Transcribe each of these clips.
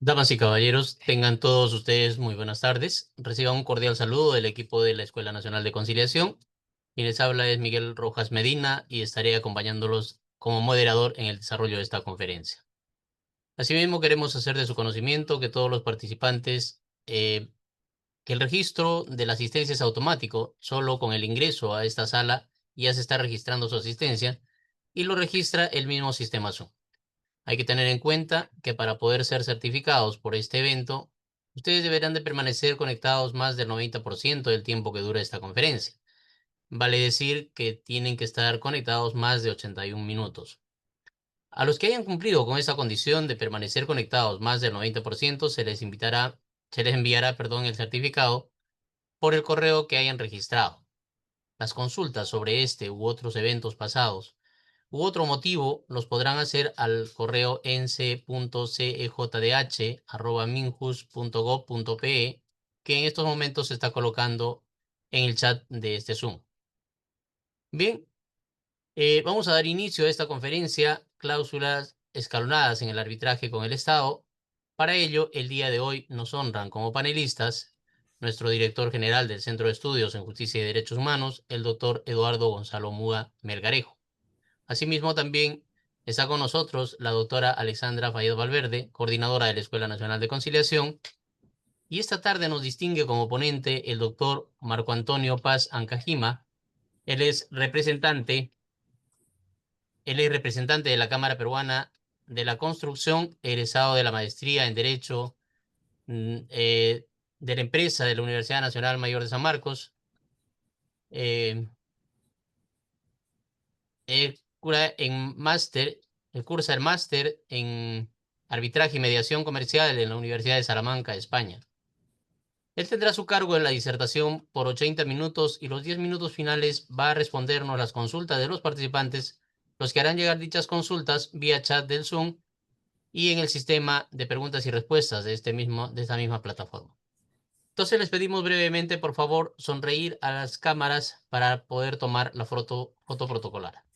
Damas y caballeros, tengan todos ustedes muy buenas tardes. Reciban un cordial saludo del equipo de la Escuela Nacional de Conciliación. Quien les habla es Miguel Rojas Medina y estaré acompañándolos como moderador en el desarrollo de esta conferencia. Asimismo, queremos hacer de su conocimiento que todos los participantes, que el registro de la asistencia es automático, solo con el ingreso a esta sala ya se está registrando su asistencia y lo registra el mismo sistema Zoom. Hay que tener en cuenta que para poder ser certificados por este evento, ustedes deberán de permanecer conectados más del 90% del tiempo que dura esta conferencia. Vale decir que tienen que estar conectados más de 81 minutos. A los que hayan cumplido con esa condición de permanecer conectados más del 90%, se les enviará, el certificado por el correo que hayan registrado. Las consultas sobre este u otros eventos pasados u otro motivo los podrán hacer al correo ence.cejdh@minjus.gov.pe, que en estos momentos se está colocando en el chat de este Zoom. Bien, vamos a dar inicio a esta conferencia, cláusulas escalonadas en el arbitraje con el Estado. Para ello, el día de hoy nos honran como panelistas nuestro director general del Centro de Estudios en Justicia y Derechos Humanos, el doctor Eduardo Gonzalo Múa Melgarejo. Asimismo, también está con nosotros la doctora Alexandra Fayed Valverde, coordinadora de la Escuela Nacional de Conciliación, y esta tarde nos distingue como ponente el doctor Marco Antonio Paz Ancajima. Él es representante, él es representante de la Cámara Peruana de la Construcción, egresado de la maestría en Derecho de la empresa de la Universidad Nacional Mayor de San Marcos. Eh, Cura en máster, cursa el máster en arbitraje y mediación comercial en la Universidad de Salamanca, España. Él tendrá a su cargo en la disertación por 80 minutos y los 10 minutos finales va a respondernos las consultas de los participantes, los que harán llegar dichas consultas vía chat del Zoom y en el sistema de preguntas y respuestas de esta misma plataforma. Entonces les pedimos brevemente, por favor, sonreír a las cámaras para poder tomar la foto protocolar.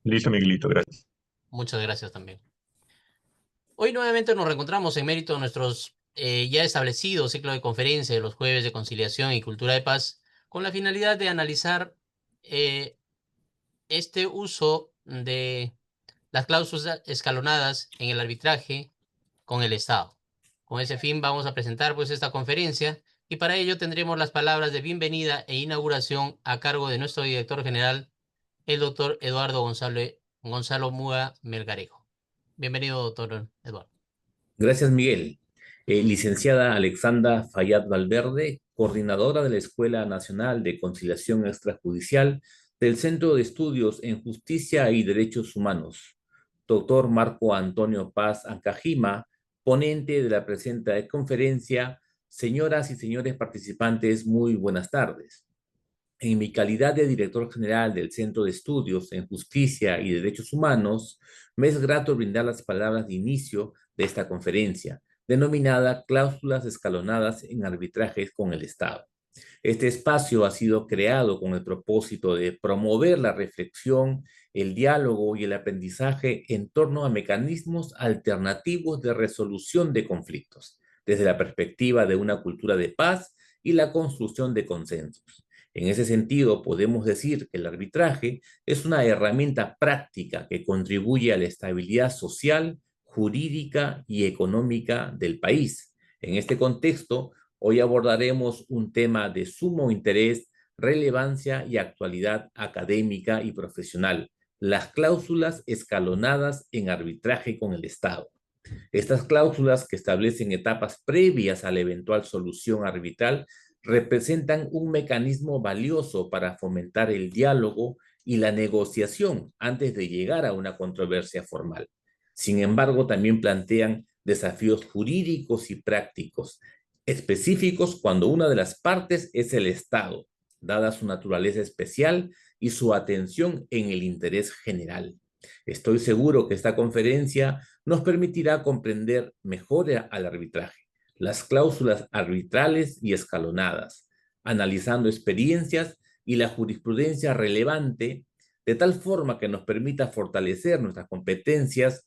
Listo, Miguelito, gracias. Muchas gracias también. Hoy nuevamente nos reencontramos en mérito de nuestros ya establecidos ciclo de conferencia de los jueves de conciliación y cultura de paz, con la finalidad de analizar eh, este uso de las cláusulas escalonadas en el arbitraje con el Estado. Con ese fin vamos a presentar pues esta conferencia y para ello tendremos las palabras de bienvenida e inauguración a cargo de nuestro director general, el doctor Eduardo Gonzalo Múa Melgarejo. Bienvenido, doctor Eduardo. Gracias, Miguel. Licenciada Alexandra Fayad Valverde, coordinadora de la Escuela Nacional de Conciliación Extrajudicial del Centro de Estudios en Justicia y Derechos Humanos. Doctor Marco Antonio Paz Ancajima, ponente de la presente conferencia. Señoras y señores participantes, muy buenas tardes. En mi calidad de director general del Centro de Estudios en Justicia y Derechos Humanos, me es grato brindar las palabras de inicio de esta conferencia, denominada Cláusulas Escalonadas en Arbitrajes con el Estado. Este espacio ha sido creado con el propósito de promover la reflexión, el diálogo y el aprendizaje en torno a mecanismos alternativos de resolución de conflictos, desde la perspectiva de una cultura de paz y la construcción de consensos. En ese sentido, podemos decir que el arbitraje es una herramienta práctica que contribuye a la estabilidad social, jurídica y económica del país. En este contexto, hoy abordaremos un tema de sumo interés, relevancia y actualidad académica y profesional: las cláusulas escalonadas en arbitraje con el Estado. Estas cláusulas, que establecen etapas previas a la eventual solución arbitral, representan un mecanismo valioso para fomentar el diálogo y la negociación antes de llegar a una controversia formal. Sin embargo, también plantean desafíos jurídicos y prácticos específicos cuando una de las partes es el Estado, dada su naturaleza especial y su atención en el interés general. Estoy seguro que esta conferencia nos permitirá comprender mejor al arbitraje, las cláusulas arbitrales y escalonadas, analizando experiencias y la jurisprudencia relevante, de tal forma que nos permita fortalecer nuestras competencias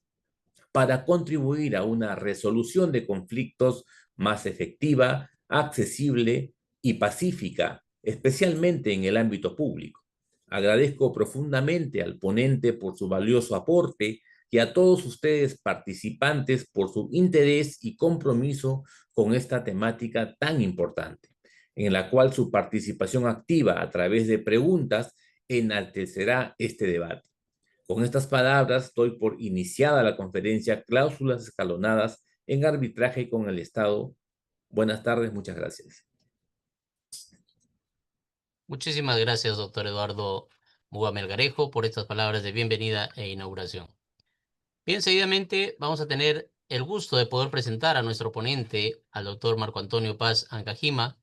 para contribuir a una resolución de conflictos más efectiva, accesible y pacífica, especialmente en el ámbito público. Agradezco profundamente al ponente por su valioso aporte y a todos ustedes participantes por su interés y compromiso con esta temática tan importante, en la cual su participación activa a través de preguntas enaltecerá este debate. Con estas palabras doy por iniciada la conferencia Cláusulas escalonadas en arbitraje con el Estado. Buenas tardes, muchas gracias. Muchísimas gracias, doctor Eduardo Muga Melgarejo, por estas palabras de bienvenida e inauguración. Bien, seguidamente vamos a tener el gusto de poder presentar a nuestro ponente, al doctor Marco Antonio Paz Ancajima.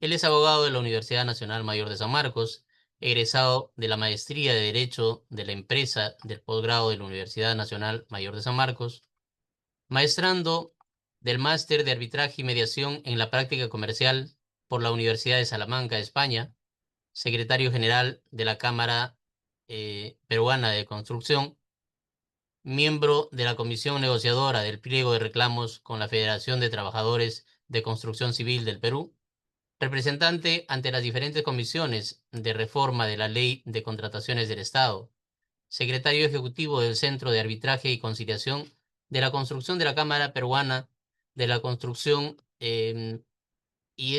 Él es abogado de la Universidad Nacional Mayor de San Marcos, egresado de la Maestría de Derecho de la Empresa del posgrado de la Universidad Nacional Mayor de San Marcos, maestrando del Máster de Arbitraje y Mediación en la Práctica Comercial por la Universidad de Salamanca, España, secretario general de la Cámara Peruana de Construcción, miembro de la Comisión Negociadora del Pliego de Reclamos con la Federación de Trabajadores de Construcción Civil del Perú, representante ante las diferentes comisiones de reforma de la Ley de Contrataciones del Estado, secretario ejecutivo del Centro de Arbitraje y Conciliación de la Construcción de la Cámara Peruana de la Construcción y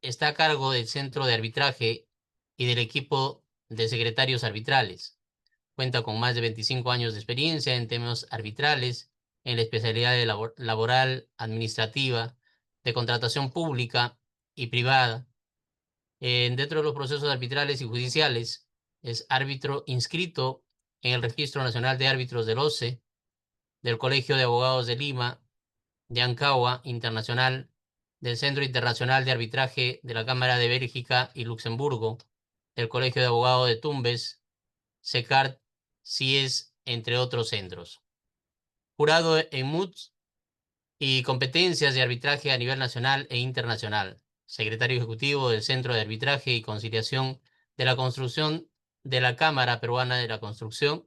está a cargo del Centro de Arbitraje y del equipo de secretarios arbitrales. Cuenta con más de 25 años de experiencia en temas arbitrales, en la especialidad de laboral, administrativa, de contratación pública y privada. Dentro de los procesos arbitrales y judiciales, es árbitro inscrito en el Registro Nacional de Árbitros del OCE, del Colegio de Abogados de Lima, de Ancagua Internacional, del Centro Internacional de Arbitraje de la Cámara de Bélgica y Luxemburgo, del Colegio de Abogados de Tumbes, SECART, CIES, entre otros centros. Jurado en MUTS y competencias de arbitraje a nivel nacional e internacional. Secretario Ejecutivo del Centro de Arbitraje y Conciliación de la Construcción de la Cámara Peruana de la Construcción.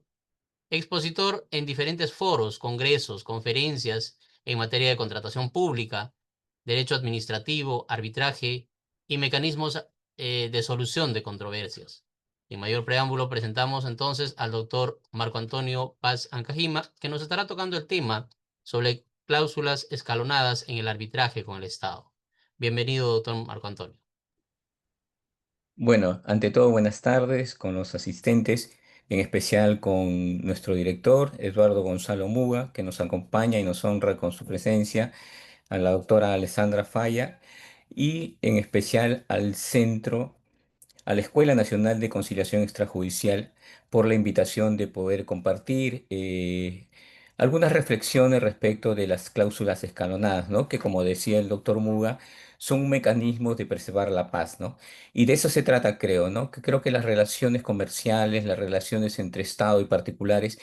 Expositor en diferentes foros, congresos, conferencias en materia de contratación pública, derecho administrativo, arbitraje y mecanismos de solución de controversias. Sin mayor preámbulo, presentamos entonces al doctor Marco Antonio Paz Ancajima, que nos estará tocando el tema sobre cláusulas escalonadas en el arbitraje con el Estado. Bienvenido, doctor Marco Antonio. Bueno, ante todo, buenas tardes con los asistentes, en especial con nuestro director, Eduardo Gonzalo Muga, que nos acompaña y nos honra con su presencia, a la doctora Alessandra Falla y en especial al centro a la Escuela Nacional de Conciliación Extrajudicial por la invitación de poder compartir algunas reflexiones respecto de las cláusulas escalonadas, ¿no? Que como decía el doctor Muga, son un mecanismo de preservar la paz, ¿no? Y de eso se trata, creo, ¿no? Que creo que las relaciones comerciales, las relaciones entre Estado y particulares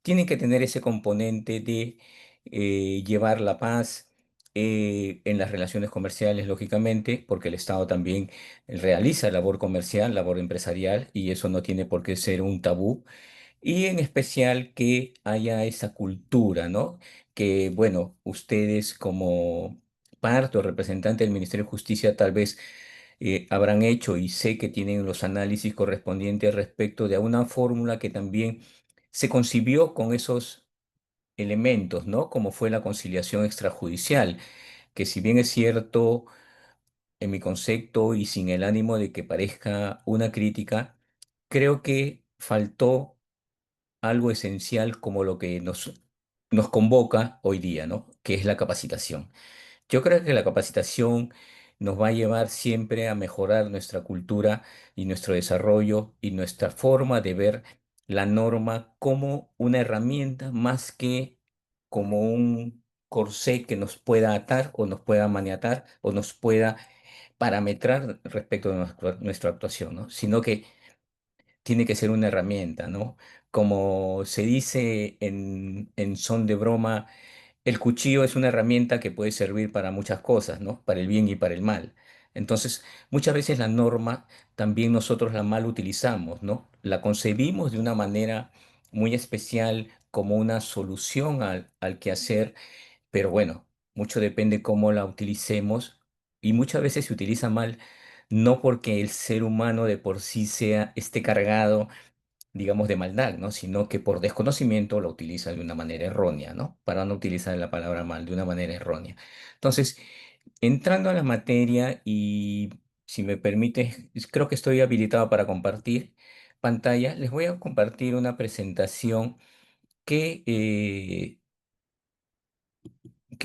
tienen que tener ese componente de llevar la paz en las relaciones comerciales, lógicamente, porque el Estado también realiza labor comercial, labor empresarial, y eso no tiene por qué ser un tabú. Y en especial que haya esa cultura, ¿no? Que, bueno, ustedes como parte o representante del Ministerio de Justicia tal vez habrán hecho y sé que tienen los análisis correspondientes respecto de una fórmula que también se concibió con esos elementos, ¿no? Como fue la conciliación extrajudicial, que si bien es cierto, en mi concepto y sin el ánimo de que parezca una crítica, creo que faltó algo esencial como lo que nos convoca hoy día, ¿no? Que es la capacitación. Yo creo que la capacitación nos va a llevar siempre a mejorar nuestra cultura y nuestro desarrollo y nuestra forma de ver la norma como una herramienta más que como un corsé que nos pueda atar o nos pueda maniatar o nos pueda parametrar respecto de nuestra actuación, ¿no? Sino que tiene que ser una herramienta, ¿no? Como se dice en son de broma, el cuchillo es una herramienta que puede servir para muchas cosas, ¿no? Para el bien y para el mal. Entonces, muchas veces la norma también nosotros la mal utilizamos, ¿no? La concebimos de una manera muy especial como una solución al quehacer, pero bueno, mucho depende cómo la utilicemos y muchas veces se utiliza mal, no porque el ser humano de por sí esté cargado, digamos, de maldad, ¿no? Sino que por desconocimiento lo utiliza de una manera errónea, ¿no? Para no utilizar la palabra mal, de una manera errónea. Entonces, entrando a la materia y si me permite, creo que estoy habilitado para compartir pantalla, les voy a compartir una presentación que,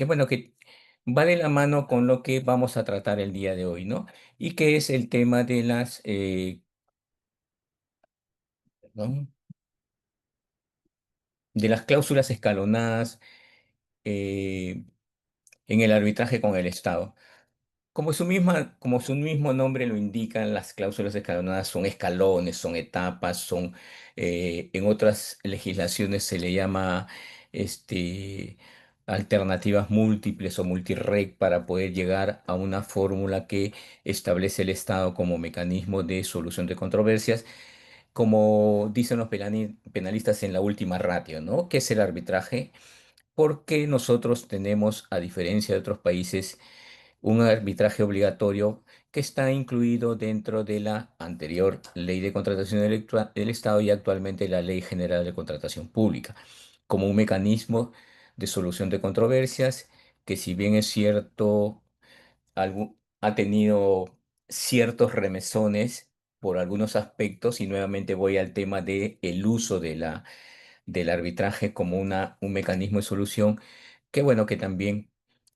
bueno, que va de la mano con lo que vamos a tratar el día de hoy, ¿no? Y que es el tema de ¿no? De las cláusulas escalonadas eh, en el arbitraje con el Estado. Como su mismo nombre lo indica, las cláusulas escalonadas son escalones, son etapas, en otras legislaciones se le llama este, alternativas múltiples o multirreg para poder llegar a una fórmula que establece el Estado como mecanismo de solución de controversias, como dicen los penalistas en la última ratio, ¿no? ¿Qué es el arbitraje? Porque nosotros tenemos, a diferencia de otros países, un arbitraje obligatorio que está incluido dentro de la anterior Ley de Contratación del Estado y actualmente la Ley General de Contratación Pública, como un mecanismo de solución de controversias que, si bien es cierto, ha tenido ciertos remesones por algunos aspectos, y nuevamente voy al tema de el uso del arbitraje como un mecanismo de solución, que bueno, que también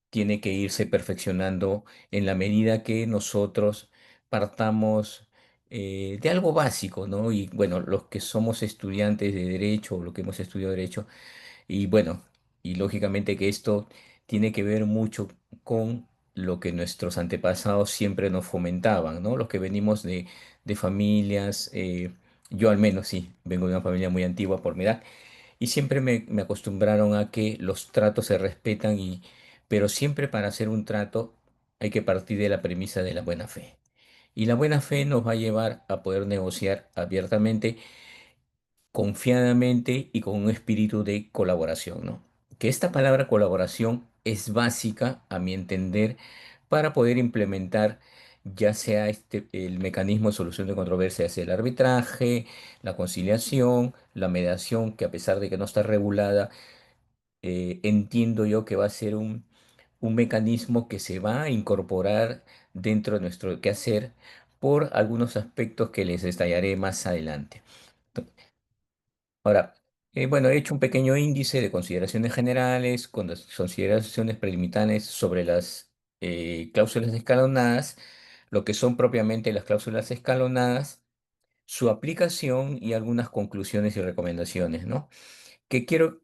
tiene que irse perfeccionando en la medida que nosotros partamos de algo básico, ¿no? Y bueno, los que somos estudiantes de derecho o los que hemos estudiado derecho, y bueno, y lógicamente que esto tiene que ver mucho con lo que nuestros antepasados siempre nos fomentaban, ¿no? Los que venimos de familias, yo al menos sí, vengo de una familia muy antigua por mi edad, y siempre me acostumbraron a que los tratos se respetan, pero siempre para hacer un trato hay que partir de la premisa de la buena fe. Y la buena fe nos va a llevar a poder negociar abiertamente, confiadamente y con un espíritu de colaboración, ¿no? Que esta palabra colaboración es básica, a mi entender, para poder implementar ya sea el mecanismo de solución de controversias, el arbitraje, la conciliación, la mediación, que a pesar de que no está regulada, entiendo yo que va a ser un mecanismo que se va a incorporar dentro de nuestro quehacer por algunos aspectos que les detallaré más adelante. Ahora, bueno, he hecho un pequeño índice de consideraciones generales, con las consideraciones preliminares sobre las cláusulas escalonadas, lo que son propiamente las cláusulas escalonadas, su aplicación y algunas conclusiones y recomendaciones, ¿no? Que quiero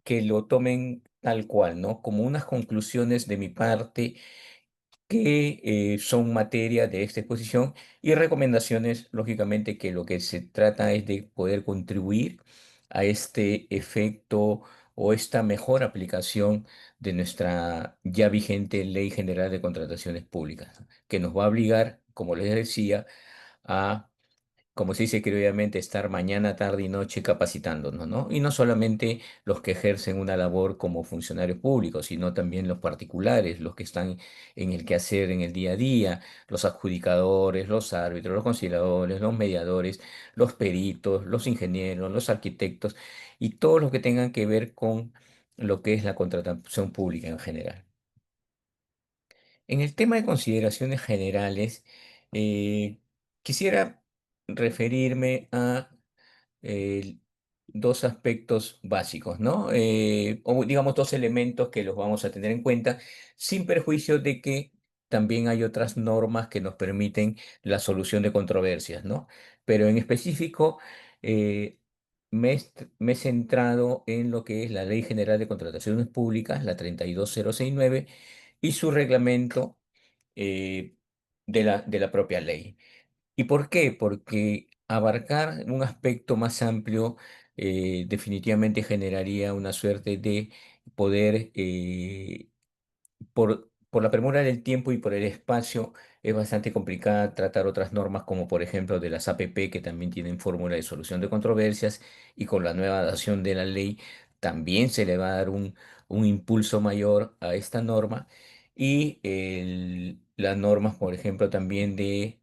que lo tomen tal cual, ¿no? Como unas conclusiones de mi parte que son materia de esta exposición, y recomendaciones, lógicamente, que lo que se trata es de poder contribuir a este efecto o esta mejor aplicación de nuestra ya vigente Ley General de Contrataciones Públicas, ¿no? Que nos va a obligar, como les decía, a, como se dice criolladamente, estar mañana, tarde y noche capacitándonos, ¿no? Y no solamente los que ejercen una labor como funcionarios públicos, sino también los particulares, los que están en el quehacer en el día a día, los adjudicadores, los árbitros, los conciliadores, los mediadores, los peritos, los ingenieros, los arquitectos y todos los que tengan que ver con lo que es la contratación pública en general. En el tema de consideraciones generales, eh, quisiera referirme a eh, dos aspectos básicos, ¿no? O digamos dos elementos que los vamos a tener en cuenta, sin perjuicio de que también hay otras normas que nos permiten la solución de controversias, ¿no? Pero en específico, eh, me he centrado en lo que es la Ley General de Contrataciones Públicas, la 32069, y su reglamento eh, de la propia ley. ¿Y por qué? Porque abarcar un aspecto más amplio definitivamente generaría una suerte de poder por la premura del tiempo y por el espacio, es bastante complicada tratar otras normas como por ejemplo de las APP que también tienen fórmula de solución de controversias y con la nueva adaptación de la ley también se le va a dar un impulso mayor a esta norma y las normas, por ejemplo, también de,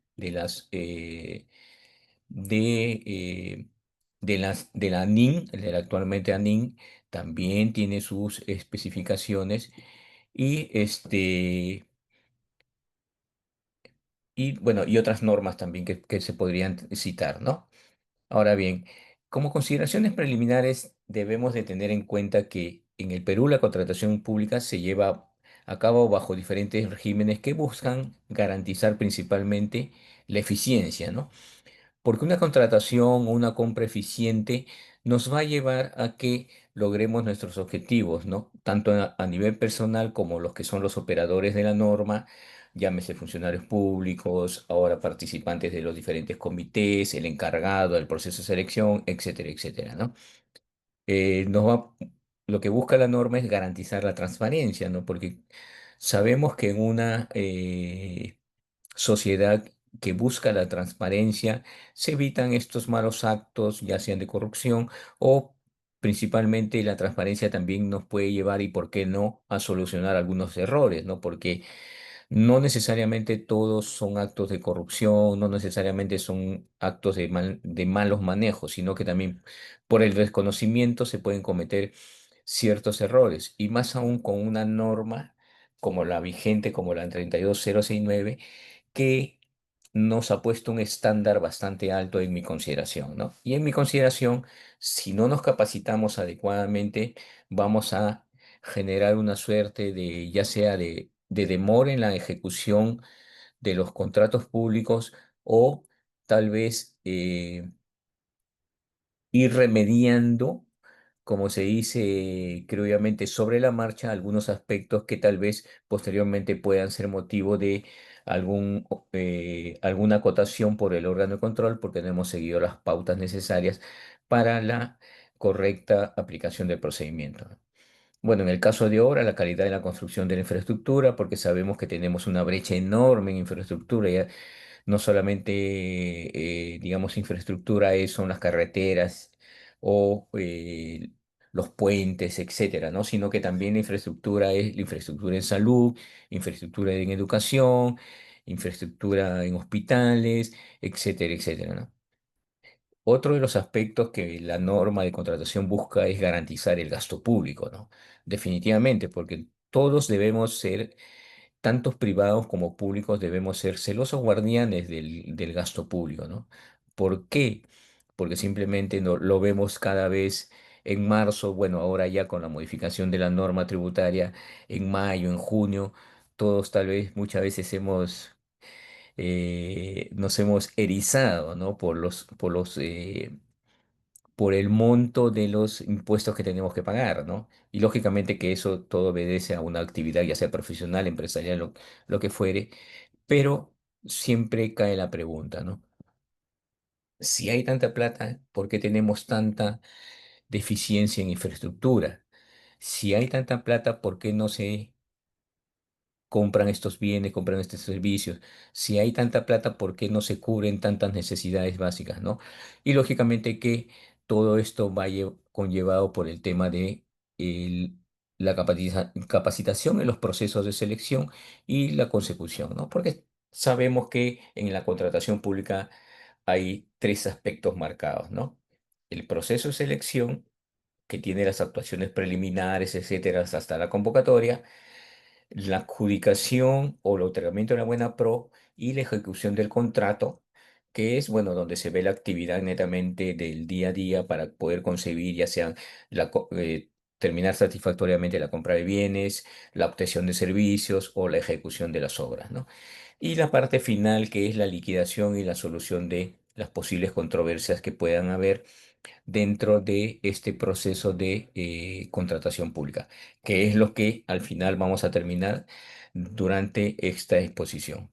eh, de la ANIN, de la actualmente ANIN, también tiene sus especificaciones y bueno, y otras normas también que se podrían citar, ¿no? Ahora bien, como consideraciones preliminares debemos de tener en cuenta que en el Perú la contratación pública se lleva a cabo bajo diferentes regímenes que buscan garantizar principalmente la eficiencia, ¿no? Porque una contratación o una compra eficiente nos va a llevar a que logremos nuestros objetivos, ¿no? Tanto a nivel personal como los que son los operadores de la norma, llámese funcionarios públicos, ahora participantes de los diferentes comités, el encargado del proceso de selección, etcétera, etcétera, ¿no? Nos va, lo que busca la norma es garantizar la transparencia, ¿no? Porque sabemos que en una sociedad que busca la transparencia, se evitan estos malos actos, ya sean de corrupción o principalmente la transparencia también nos puede llevar y por qué no a solucionar algunos errores, ¿no? Porque no necesariamente todos son actos de corrupción, no necesariamente son actos de malos manejos, sino que también por el desconocimiento se pueden cometer ciertos errores y más aún con una norma como la vigente, como la 32069 que nos ha puesto un estándar bastante alto en mi consideración, ¿no? Y en mi consideración, si no nos capacitamos adecuadamente, vamos a generar una suerte de, ya sea de demora en la ejecución de los contratos públicos o tal vez ir remediando, como se dice, creo obviamente, sobre la marcha algunos aspectos que tal vez posteriormente puedan ser motivo de alguna acotación por el órgano de control porque no hemos seguido las pautas necesarias para la correcta aplicación del procedimiento, ¿no? Bueno, en el caso de obra, la calidad de la construcción de la infraestructura, porque sabemos que tenemos una brecha enorme en infraestructura. Ya no solamente, digamos, infraestructura son las carreteras o los puentes, etcétera, ¿no? Sino que también la infraestructura es la infraestructura en salud, infraestructura en educación, infraestructura en hospitales, etcétera, etcétera, ¿no? Otro de los aspectos que la norma de contratación busca es garantizar el gasto público, ¿no? Definitivamente, porque todos debemos ser tantos privados como públicos debemos ser celosos guardianes del gasto público, ¿no? ¿Por qué? Porque simplemente no, lo vemos cada vez en marzo, bueno, ahora ya con la modificación de la norma tributaria, en mayo, en junio, todos tal vez muchas veces nos hemos erizado, ¿no? Por el monto de los impuestos que tenemos que pagar, ¿no? Y lógicamente que eso todo obedece a una actividad, ya sea profesional, empresarial, lo que fuere, pero siempre cae la pregunta, ¿no? Si hay tanta plata, ¿por qué tenemos tanta deficiencia en infraestructura? Si hay tanta plata, ¿por qué no se compran estos bienes, compran estos servicios? Si hay tanta plata, ¿por qué no se cubren tantas necesidades básicas, ¿no? Y lógicamente que todo esto va conllevado por el tema de la capacitación en los procesos de selección y la consecución, ¿no? Porque sabemos que en la contratación pública hay tres aspectos marcados, ¿no? El proceso de selección, que tiene las actuaciones preliminares, etcétera, hasta la convocatoria, la adjudicación o el otorgamiento de la buena pro y la ejecución del contrato, que es, bueno, donde se ve la actividad netamente del día a día para poder concebir, ya sea terminar satisfactoriamente la compra de bienes, la obtención de servicios o la ejecución de las obras, ¿no? Y la parte final, que es la liquidación y la solución de las posibles controversias que puedan haber dentro de este proceso de contratación pública, que es lo que al final vamos a terminar durante esta exposición.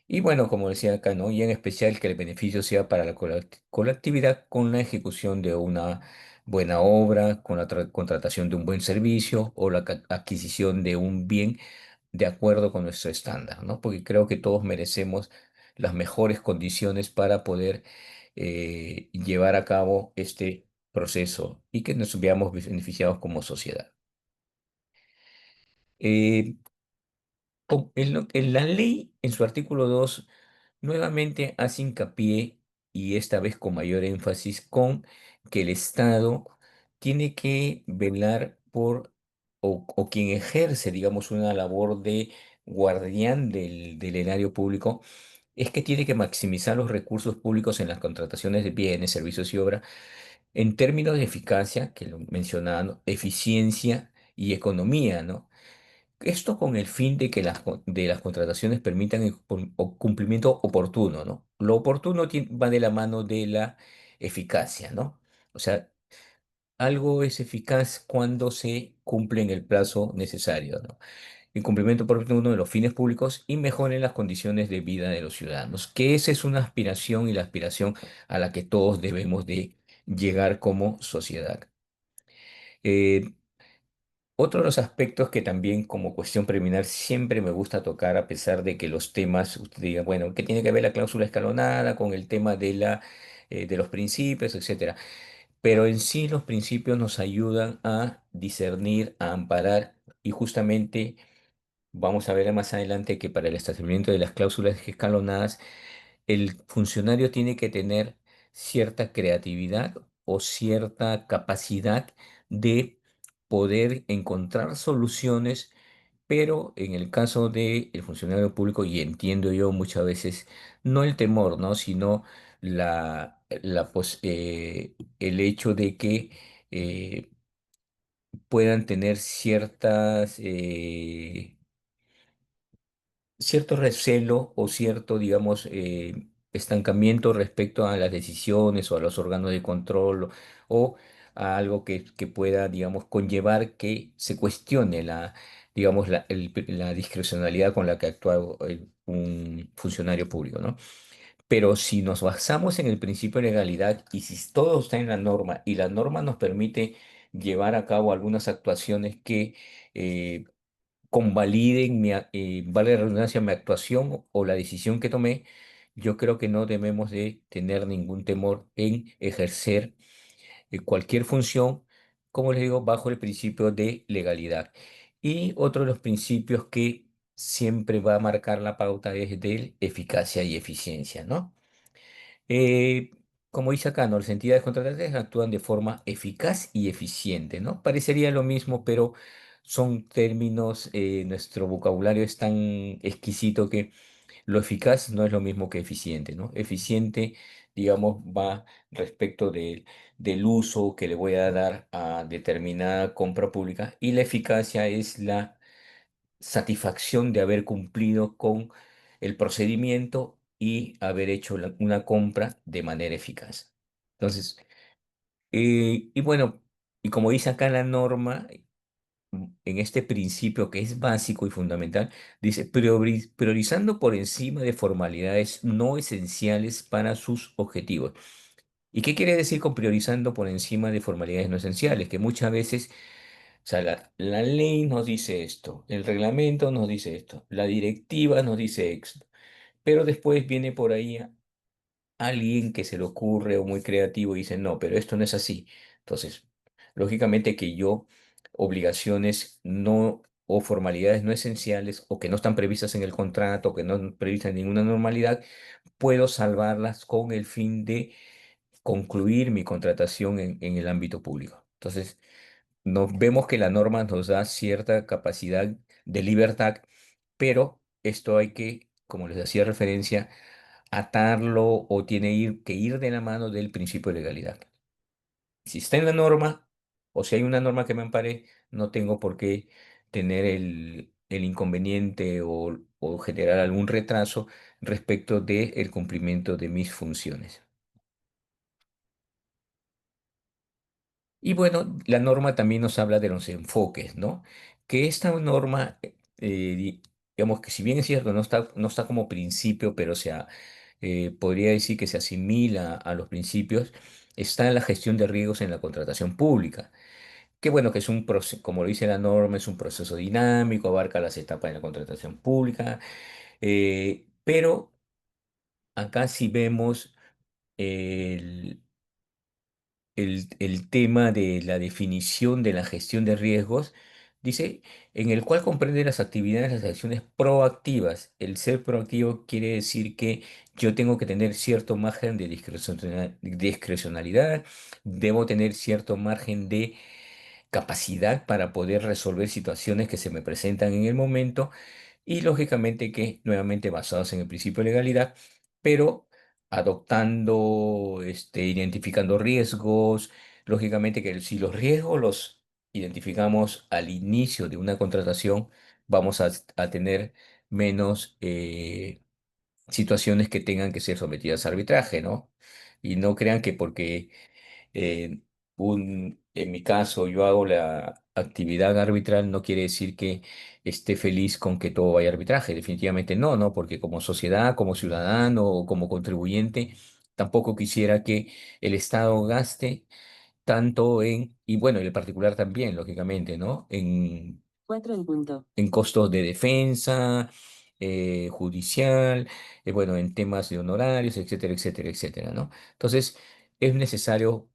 Y bueno, como decía acá, ¿no? Y en especial que el beneficio sea para la colectividad con la ejecución de una buena obra, con la contratación de un buen servicio o la adquisición de un bien de acuerdo con nuestro estándar, ¿no? Porque creo que todos merecemos las mejores condiciones para poder llevar a cabo este proceso y que nos veamos beneficiados como sociedad. Eh, en la ley, en su artículo 2 nuevamente hace hincapié, y esta vez con mayor énfasis, con que el Estado tiene que velar por, o quien ejerce, digamos, una labor de guardián del erario público, es que tiene que maximizar los recursos públicos en las contrataciones de bienes, servicios y obra en términos de eficacia, que lo mencionaba, ¿no? Eficiencia y economía, ¿no? Esto con el fin de que de las contrataciones permitan el cumplimiento oportuno, ¿no? Lo oportuno va de la mano de la eficacia, ¿no? O sea, algo es eficaz cuando se cumple en el plazo necesario, ¿no? El cumplimiento oportuno de los fines públicos y mejoren las condiciones de vida de los ciudadanos, que esa es una aspiración y la aspiración a la que todos debemos de llegar como sociedad. Eh, Otro de los aspectos que también como cuestión preliminar siempre me gusta tocar, a pesar de que los temas, usted diga, bueno, ¿qué tiene que ver la cláusula escalonada con el tema de los principios, etcétera? Pero en sí los principios nos ayudan a discernir, a amparar y justamente vamos a ver más adelante que para el establecimiento de las cláusulas escalonadas, el funcionario tiene que tener cierta creatividad o cierta capacidad de poder encontrar soluciones, pero en el caso del funcionario público, y entiendo yo muchas veces, no el temor, ¿no? Sino el hecho de que puedan tener cierto recelo o cierto, digamos, estancamiento respecto a las decisiones o a los órganos de control o a algo que pueda, digamos, conllevar que se cuestione digamos, la discrecionalidad con la que actúa un funcionario público, ¿no? Pero si nos basamos en el principio de legalidad y si todo está en la norma y la norma nos permite llevar a cabo algunas actuaciones que convaliden vale la redundancia, mi actuación o la decisión que tomé, yo creo que no debemos de tener ningún temor en ejercer cualquier función, como les digo, bajo el principio de legalidad. Y otro de los principios que siempre va a marcar la pauta es de eficacia y eficiencia, ¿no? Eh, Como dice acá, ¿no? Las entidades contratantes actúan de forma eficaz y eficiente, ¿no? Parecería lo mismo, pero son términos, nuestro vocabulario es tan exquisito que lo eficaz no es lo mismo que eficiente, ¿no? Eficiente, digamos, va respecto del uso que le voy a dar a determinada compra pública y la eficacia es la satisfacción de haber cumplido con el procedimiento y haber hecho una compra de manera eficaz. Entonces, y bueno, y como dice acá la norma, en este principio que es básico y fundamental, dice, priorizando por encima de formalidades no esenciales para sus objetivos. ¿Y qué quiere decir con priorizando por encima de formalidades no esenciales? Que muchas veces, o sea, la ley nos dice esto, el reglamento nos dice esto, la directiva nos dice esto, pero después viene por ahí alguien que se le ocurre o muy creativo y dice, no, pero esto no es así. Entonces, lógicamente que yo obligaciones no o formalidades no esenciales o que no están previstas en el contrato, que no están previstas en ninguna normalidad, puedo salvarlas con el fin de concluir mi contratación en el ámbito público. Entonces, nos vemos que la norma nos da cierta capacidad de libertad, pero esto hay que, como les hacía referencia, atarlo o tiene que ir de la mano del principio de legalidad. Si está en la norma o si hay una norma que me ampare, no tengo por qué tener el inconveniente o generar algún retraso respecto del cumplimiento de mis funciones. Y bueno, la norma también nos habla de los enfoques, ¿no? Que esta norma, digamos que si bien es cierto, no está como principio, pero podría decir que se asimila a los principios, está la gestión de riesgos en la contratación pública. Que bueno, que es un proceso, como lo dice la norma, es un proceso dinámico, abarca las etapas de la contratación pública, pero acá sí vemos el, el tema de la definición de la gestión de riesgos, dice, en el cual comprende las actividades, las acciones proactivas. El ser proactivo quiere decir que yo tengo que tener cierto margen de discrecionalidad, debo tener cierto margen de capacidad para poder resolver situaciones que se me presentan en el momento y lógicamente que nuevamente basados en el principio de legalidad, pero adoptando, identificando riesgos, lógicamente que si los riesgos los identificamos al inicio de una contratación, vamos a tener menos situaciones que tengan que ser sometidas a arbitraje, ¿no? Y no crean que porque eh, en mi caso, yo hago la actividad arbitral, no quiere decir que esté feliz con que todo vaya a arbitraje. Definitivamente no, ¿no? Porque como sociedad, como ciudadano o como contribuyente, tampoco quisiera que el Estado gaste tanto y bueno, el particular también, lógicamente, ¿no? Cuatro en punto. En costos de defensa, judicial, bueno, en temas de honorarios, etcétera, etcétera, etcétera, ¿no? Entonces, es necesario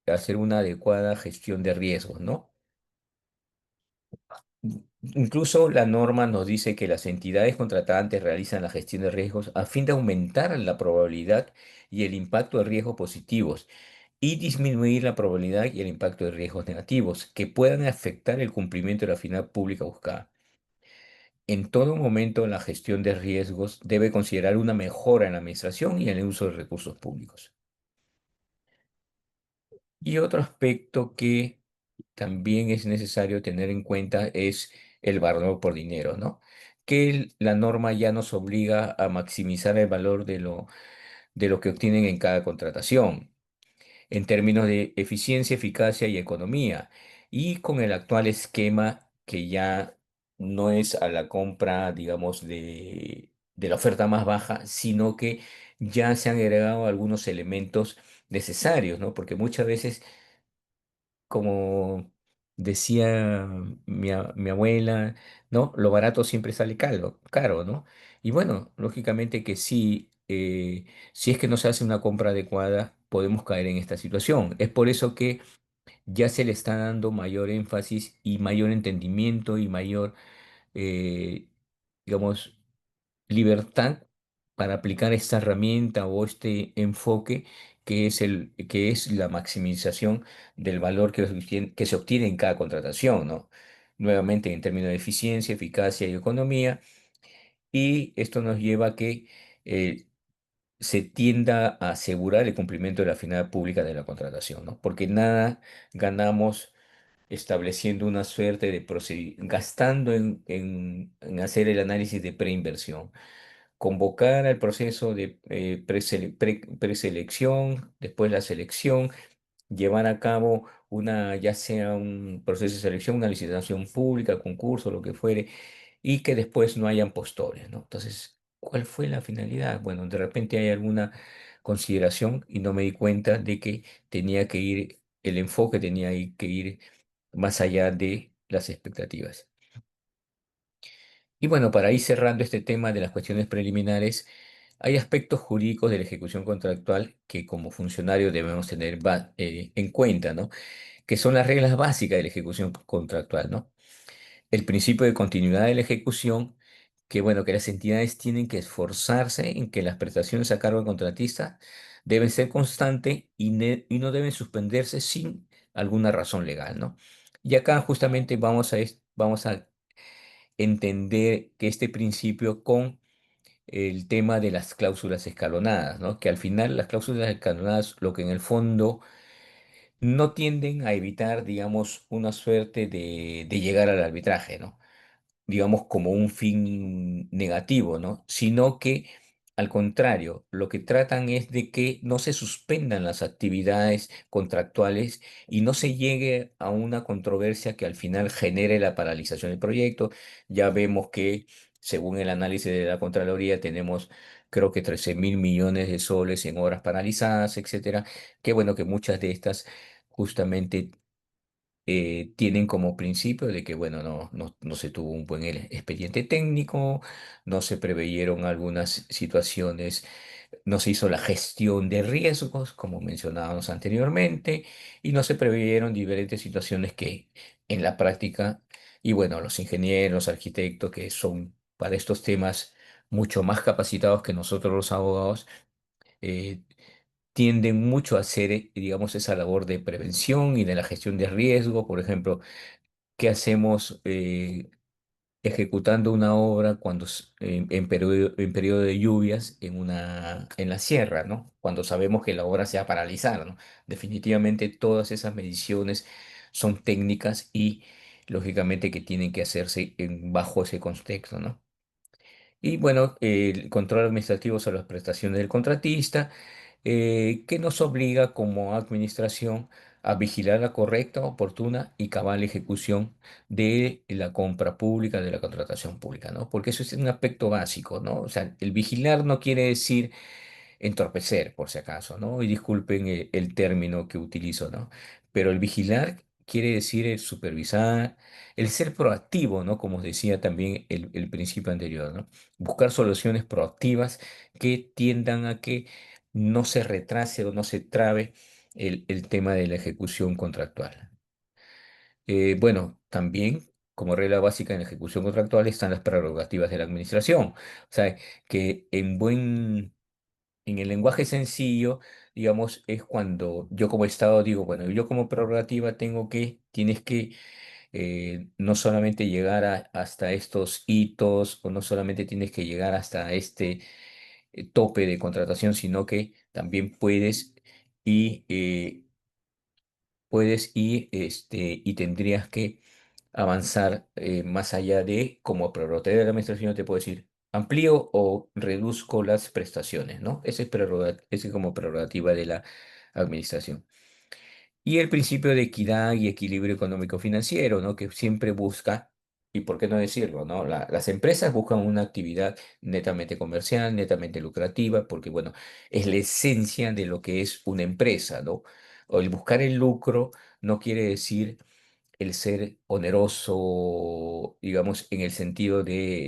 hacer una adecuada gestión de riesgos, ¿no? Incluso la norma nos dice que las entidades contratantes realizan la gestión de riesgos a fin de aumentar la probabilidad y el impacto de riesgos positivos y disminuir la probabilidad y el impacto de riesgos negativos que puedan afectar el cumplimiento de la finalidad pública buscada. En todo momento, la gestión de riesgos debe considerar una mejora en la administración y en el uso de recursos públicos. Y otro aspecto que también es necesario tener en cuenta es el valor por dinero, ¿no? Que la norma ya nos obliga a maximizar el valor de lo que obtienen en cada contratación en términos de eficiencia, eficacia y economía. Y con el actual esquema que ya no es a la compra, digamos, de la oferta más baja, sino que ya se han agregado algunos elementos necesarios, ¿no? Porque muchas veces, como decía mi abuela, ¿no? Lo barato siempre sale caro, caro, ¿no? Y bueno, lógicamente que sí, si es que no se hace una compra adecuada, podemos caer en esta situación. Es por eso que ya se le está dando mayor énfasis y mayor entendimiento y mayor, eh, digamos, libertad para aplicar esta herramienta o este enfoque que es la maximización del valor que se obtiene en cada contratación, ¿no? Nuevamente en términos de eficiencia, eficacia y economía, y esto nos lleva a que eh, se tienda a asegurar el cumplimiento de la finalidad pública de la contratación, ¿no? Porque nada ganamos estableciendo una suerte de gastando en hacer el análisis de preinversión, convocar al proceso de preselección, después la selección, llevar a cabo ya sea un proceso de selección, una licitación pública, concurso, lo que fuere, y que después no hayan postores, ¿no? Entonces, ¿cuál fue la finalidad? Bueno, de repente hay alguna consideración y no me di cuenta de que el enfoque que ir más allá de las expectativas. Y bueno, para ir cerrando este tema de las cuestiones preliminares, hay aspectos jurídicos de la ejecución contractual que como funcionarios debemos tener en cuenta, ¿no? Que son las reglas básicas de la ejecución contractual, ¿no? El principio de continuidad de la ejecución, que bueno, que las entidades tienen que esforzarse en que las prestaciones a cargo del contratista deben ser constantes y no deben suspenderse sin alguna razón legal, ¿no? Y acá justamente vamos a entender que este principio con el tema de las cláusulas escalonadas, ¿no? Que al final las cláusulas escalonadas lo que en el fondo no tienden a evitar, digamos, una suerte de llegar al arbitraje, ¿no? Digamos, como un fin negativo, ¿no? Sino que, al contrario, lo que tratan es de que no se suspendan las actividades contractuales y no se llegue a una controversia que al final genere la paralización del proyecto. Ya vemos que según el análisis de la Contraloría, tenemos creo que 13.000 millones de soles en obras paralizadas, etcétera. Qué bueno que muchas de estas justamente tienen como principio de que, bueno, no se tuvo un buen expediente técnico, no se preveyeron algunas situaciones, no se hizo la gestión de riesgos, como mencionábamos anteriormente, y no se preveyeron diferentes situaciones que en la práctica, y bueno, los ingenieros, los arquitectos, que son para estos temas mucho más capacitados que nosotros los abogados, eh, tienden mucho a hacer, digamos, esa labor de prevención y de la gestión de riesgo. Por ejemplo, ¿qué hacemos ejecutando una obra cuando en periodo de lluvias en la sierra, ¿no? Cuando sabemos que la obra se va a paralizar, ¿no? Definitivamente todas esas mediciones son técnicas y lógicamente que tienen que hacerse bajo ese contexto, ¿no? Y bueno, el control administrativo sobre las prestaciones del contratista, que nos obliga como administración a vigilar la correcta, oportuna y cabal ejecución de la compra pública, de la contratación pública, ¿no? Porque eso es un aspecto básico, ¿no? O sea, el vigilar no quiere decir entorpecer, por si acaso, ¿no? Y disculpen el término que utilizo, ¿no? Pero el vigilar quiere decir el supervisar, el ser proactivo, ¿no? Como os decía también el principio anterior, ¿no? Buscar soluciones proactivas que tiendan a que no se retrase o no se trabe el tema de la ejecución contractual. Bueno, también como regla básica en la ejecución contractual están las prerrogativas de la administración. O sea, que en el lenguaje sencillo, digamos, es cuando yo como Estado digo, bueno, yo como prerrogativa tienes que no solamente llegar hasta estos hitos o no solamente tienes que llegar hasta este tope de contratación, sino que también y y tendrías que avanzar más allá de como prerrogativa de la administración, te puedo decir, amplío o reduzco las prestaciones, ¿no? Ese es como prerrogativa de la administración. Y el principio de equidad y equilibrio económico-financiero, ¿no? Que siempre busca, y por qué no decirlo, ¿no? Las empresas buscan una actividad netamente comercial, netamente lucrativa, porque, bueno, es la esencia de lo que es una empresa, ¿no? O el buscar el lucro no quiere decir el ser oneroso, digamos, en el sentido de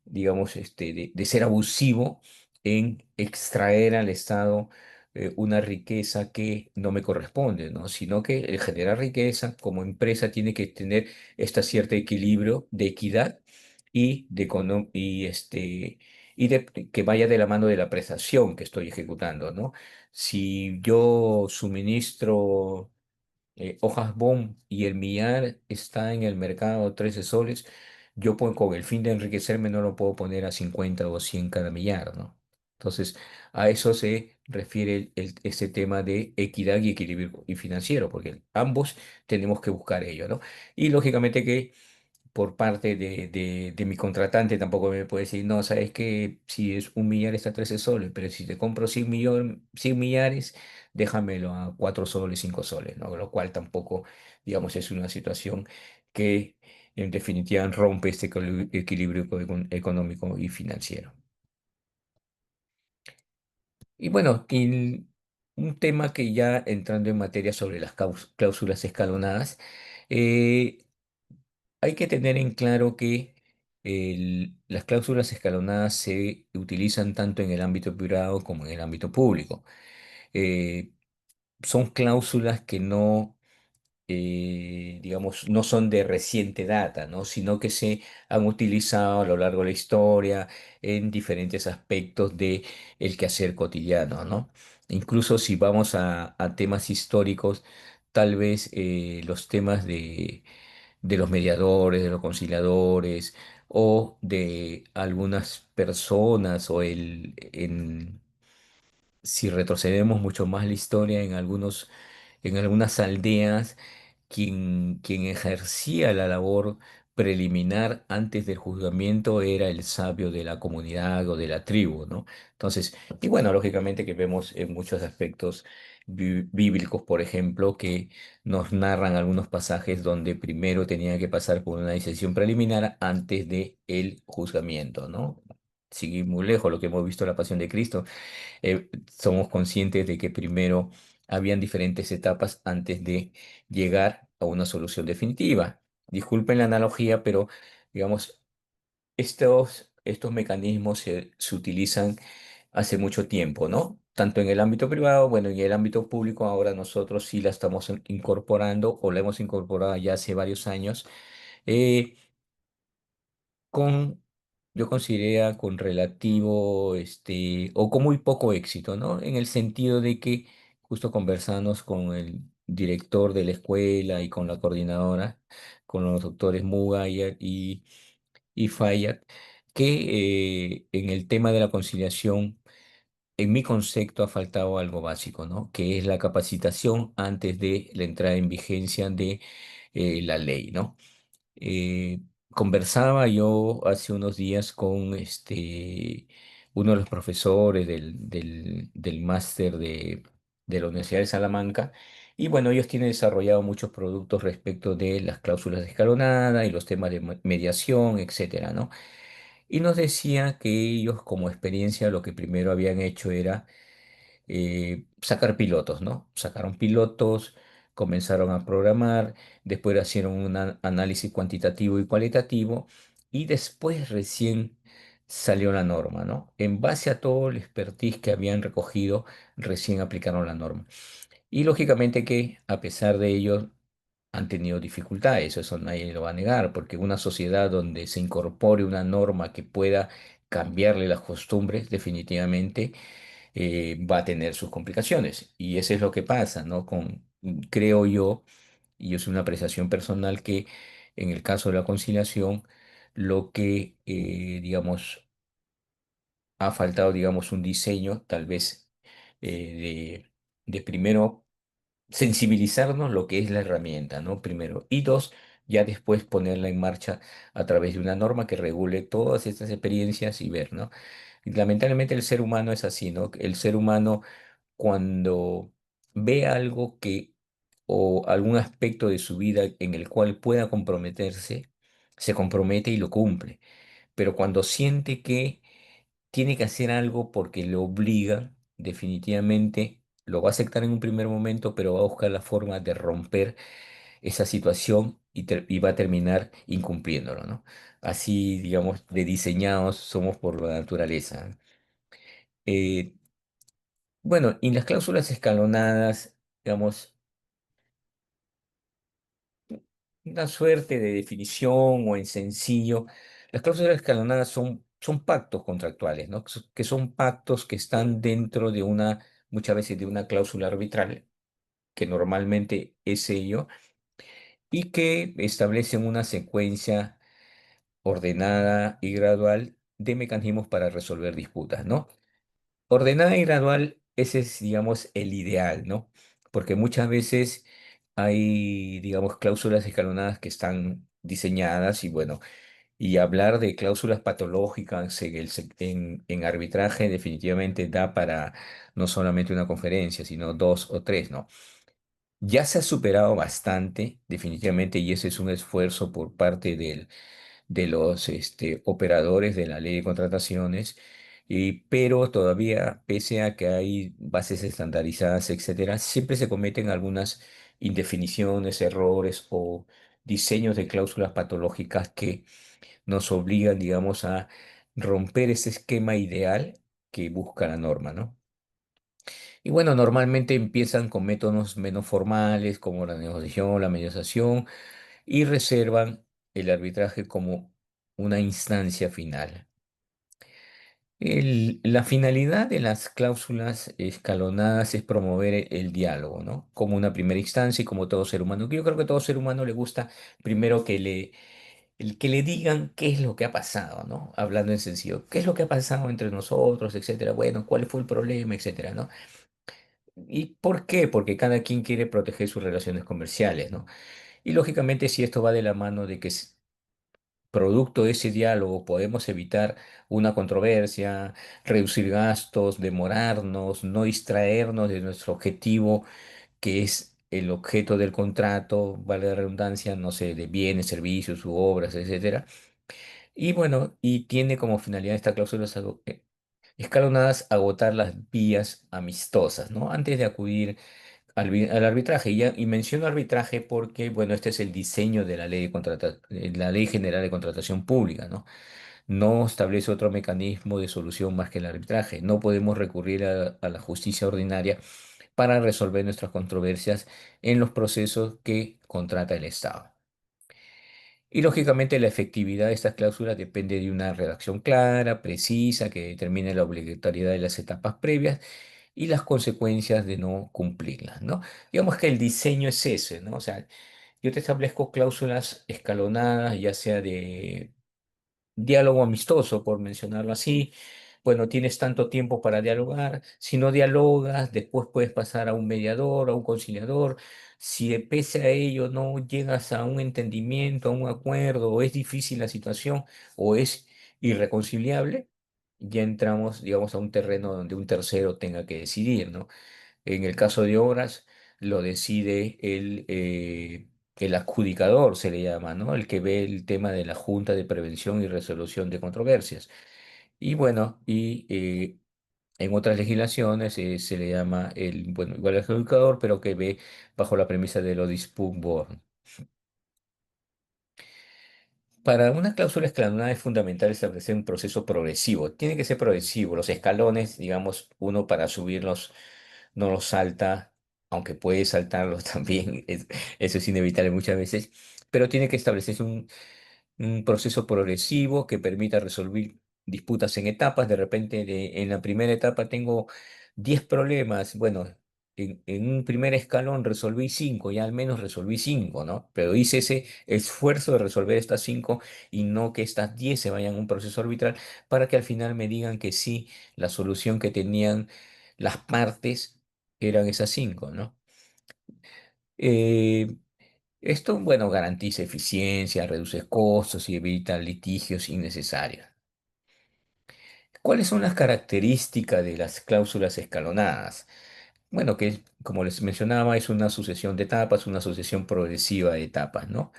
digamos, de ser abusivo en extraer al Estado una riqueza que no me corresponde, ¿no? Sino que el generar riqueza como empresa tiene que tener este cierto equilibrio de equidad y de que vaya de la mano de la prestación que estoy ejecutando, ¿no? Si yo suministro hojas BOM y el millar está en el mercado 13 soles, con el fin de enriquecerme no lo puedo poner a 50 o 100 cada millar, ¿no? Entonces, a eso se refiere este tema de equidad y equilibrio y financiero, porque ambos tenemos que buscar ello, ¿no? Y lógicamente que por parte de mi contratante tampoco me puede decir, no, sabes que si es un millar está a 13 soles, pero si te compro 100 millares, déjamelo a 4 soles, 5 soles, ¿no? Lo cual tampoco, digamos, es una situación que en definitiva rompe este equilibrio económico y financiero. Y bueno, un tema que ya entrando en materia sobre las cláusulas escalonadas, eh, hay que tener en claro que las cláusulas escalonadas se utilizan tanto en el ámbito privado como en el ámbito público. Eh, Son cláusulas que no, digamos, no son de reciente data, ¿no? Sino que se han utilizado a lo largo de la historia en diferentes aspectos de el quehacer cotidiano, ¿no? Incluso si vamos a temas históricos, tal vez los temas de los mediadores, de los conciliadores o de algunas personas si retrocedemos mucho más la historia en algunas aldeas, quien ejercía la labor preliminar antes del juzgamiento era el sabio de la comunidad o de la tribu, ¿no? Entonces, y bueno, lógicamente que vemos en muchos aspectos bíblicos, por ejemplo, que nos narran algunos pasajes donde primero tenía que pasar por una decisión preliminar antes de el juzgamiento, ¿no? Sin muy lejos, lo que hemos visto en la Pasión de Cristo, somos conscientes de que primero habían diferentes etapas antes de llegar a una solución definitiva. Disculpen la analogía, pero digamos, estos mecanismos se utilizan hace mucho tiempo, ¿no? Tanto en el ámbito privado, bueno, en el ámbito público ahora nosotros sí la estamos incorporando o la hemos incorporado ya hace varios años. eh, con, yo consideraría con relativo, o con muy poco éxito, ¿no? En el sentido de que justo conversamos con el director de la escuela y con la coordinadora, con los doctores Muga y Fayad, que en el tema de la conciliación, en mi concepto ha faltado algo básico, ¿no? Que es la capacitación antes de la entrada en vigencia de la ley, ¿no? Eh, Conversaba yo hace unos días con uno de los profesores del máster de la Universidad de Salamanca, y bueno, ellos tienen desarrollado muchos productos respecto de las cláusulas de escalonada y los temas de mediación, etcétera, ¿no? Y nos decía que ellos como experiencia lo que primero habían hecho era sacar pilotos, ¿no? Sacaron pilotos, comenzaron a programar, después hicieron un análisis cuantitativo y cualitativo y después recién salió la norma, ¿no? En base a todo el expertise que habían recogido, recién aplicaron la norma. Y lógicamente que a pesar de ello han tenido dificultades, eso nadie lo va a negar, porque una sociedad donde se incorpore una norma que pueda cambiarle las costumbres, definitivamente va a tener sus complicaciones. Y eso es lo que pasa, ¿no? Creo yo, y es una apreciación personal, que en el caso de la conciliación, lo que, digamos, ha faltado, digamos, un diseño, tal vez, de primero sensibilizarnos lo que es la herramienta, ¿no? Primero. Y dos, ya después ponerla en marcha a través de una norma que regule todas estas experiencias y ver, ¿no? Y lamentablemente el ser humano es así, ¿no? El ser humano cuando ve algo que o algún aspecto de su vida en el cual pueda comprometerse, se compromete y lo cumple. Pero cuando siente que tiene que hacer algo porque le obliga, definitivamente lo va a aceptar en un primer momento, pero va a buscar la forma de romper esa situación y va a terminar incumpliéndolo, ¿no? Así, digamos, de diseñados somos por la naturaleza. Eh, bueno, y las cláusulas escalonadas, digamos, una suerte de definición o en sencillo, las cláusulas escalonadas son pactos contractuales, ¿no? Que son pactos que están dentro de muchas veces de una cláusula arbitral, que normalmente es ello, y que establecen una secuencia ordenada y gradual de mecanismos para resolver disputas, ¿no? Ordenada y gradual, ese es, digamos, el ideal, ¿no? Porque muchas veces hay, digamos, cláusulas escalonadas que están diseñadas y bueno, y hablar de cláusulas patológicas en arbitraje definitivamente da para no solamente una conferencia, sino dos o tres, ¿no? Ya se ha superado bastante, definitivamente, y ese es un esfuerzo por parte de los operadores de la ley de contrataciones, pero todavía, pese a que hay bases estandarizadas, etcétera, siempre se cometen algunas indefiniciones, errores o diseños de cláusulas patológicas que nos obligan, digamos, a romper ese esquema ideal que busca la norma, ¿no? Y bueno, normalmente empiezan con métodos menos formales como la negociación, la mediación y reservan el arbitraje como una instancia final. La finalidad de las cláusulas escalonadas es promover el diálogo, ¿no? Como una primera instancia y como todo ser humano. Yo creo que a todo ser humano le gusta primero que le digan qué es lo que ha pasado, ¿no? Hablando en sencillo, qué es lo que ha pasado entre nosotros, etcétera. Bueno, cuál fue el problema, etcétera, ¿no? ¿Y por qué? Porque cada quien quiere proteger sus relaciones comerciales, ¿no? Y lógicamente si esto va de la mano de que producto de ese diálogo podemos evitar una controversia, reducir gastos, demorarnos, no distraernos de nuestro objetivo, que es el objeto del contrato, vale la redundancia, no sé, de bienes, servicios u obras, etcétera. Y bueno, y tiene como finalidad esta cláusula escalonadas agotar las vías amistosas, ¿no? Antes de acudir al arbitraje. Y menciono arbitraje porque, bueno, este es el diseño de la ley la Ley General de Contratación Pública, ¿no? No establece otro mecanismo de solución más que el arbitraje. No podemos recurrir a la justicia ordinaria para resolver nuestras controversias en los procesos que contrata el Estado. Y lógicamente la efectividad de estas cláusulas depende de una redacción clara, precisa, que determine la obligatoriedad de las etapas previas y las consecuencias de no cumplirlas, ¿no? Digamos que el diseño es ese, ¿no? O sea, yo te establezco cláusulas escalonadas, ya sea de diálogo amistoso, por mencionarlo así. Bueno, tienes tanto tiempo para dialogar. Si no dialogas, después puedes pasar a un mediador, a un conciliador. Si pese a ello no llegas a un entendimiento, a un acuerdo, o es difícil la situación, o es irreconciliable, ya entramos, digamos, a un terreno donde un tercero tenga que decidir, ¿no? En el caso de obras, lo decide el adjudicador, se le llama, ¿no? El que ve el tema de la Junta de Prevención y Resolución de Controversias. Y bueno, en otras legislaciones se le llama bueno, igual el adjudicador, pero que ve bajo la premisa de lo dispute board. Para una cláusula escalonada es fundamental establecer un proceso progresivo. Tiene que ser progresivo. Los escalones, digamos, uno para subirlos no los salta, aunque puede saltarlos también, eso es inevitable muchas veces, pero tiene que establecerse un proceso progresivo que permita resolver disputas en etapas. De repente, en la primera etapa tengo 10 problemas. Bueno, en un primer escalón resolví 5, ya al menos resolví 5, ¿no? Pero hice ese esfuerzo de resolver estas 5 y no que estas 10 se vayan a un proceso arbitral para que al final me digan que sí, la solución que tenían las partes eran esas 5, ¿no? Eh, Esto, bueno, garantiza eficiencia, reduce costos y evita litigios innecesarios. ¿Cuáles son las características de las cláusulas escalonadas? Bueno, que como les mencionaba, es una sucesión de etapas, una sucesión progresiva de etapas, ¿no?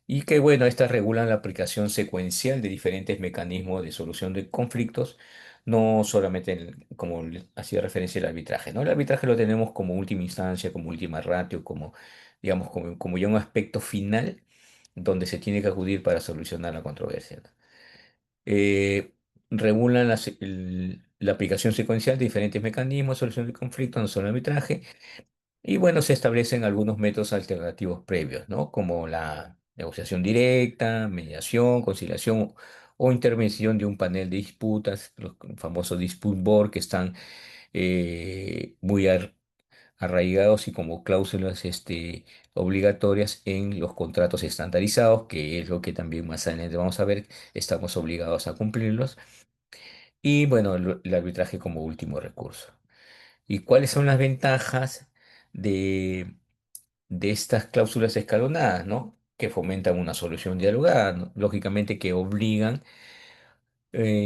Y que, bueno, estas regulan la aplicación secuencial de diferentes mecanismos de solución de conflictos, no solamente como hacía referencia el arbitraje, ¿no? El arbitraje lo tenemos como última instancia, como última ratio, como, digamos, como ya un aspecto final donde se tiene que acudir para solucionar la controversia, ¿no? eh, Regulan la aplicación secuencial de diferentes mecanismos de solución de conflictos, no solo el arbitraje, y bueno, se establecen algunos métodos alternativos previos, ¿no? Como la negociación directa, mediación, conciliación o intervención de un panel de disputas, los famosos dispute board, que están muy arraigados y como cláusulas obligatorias en los contratos estandarizados, que es lo que también más adelante vamos a ver, estamos obligados a cumplirlos. Y bueno, el arbitraje como último recurso. ¿Y cuáles son las ventajas de estas cláusulas escalonadas, ¿no? Que fomentan una solución dialogada, ¿no? Lógicamente que obligan,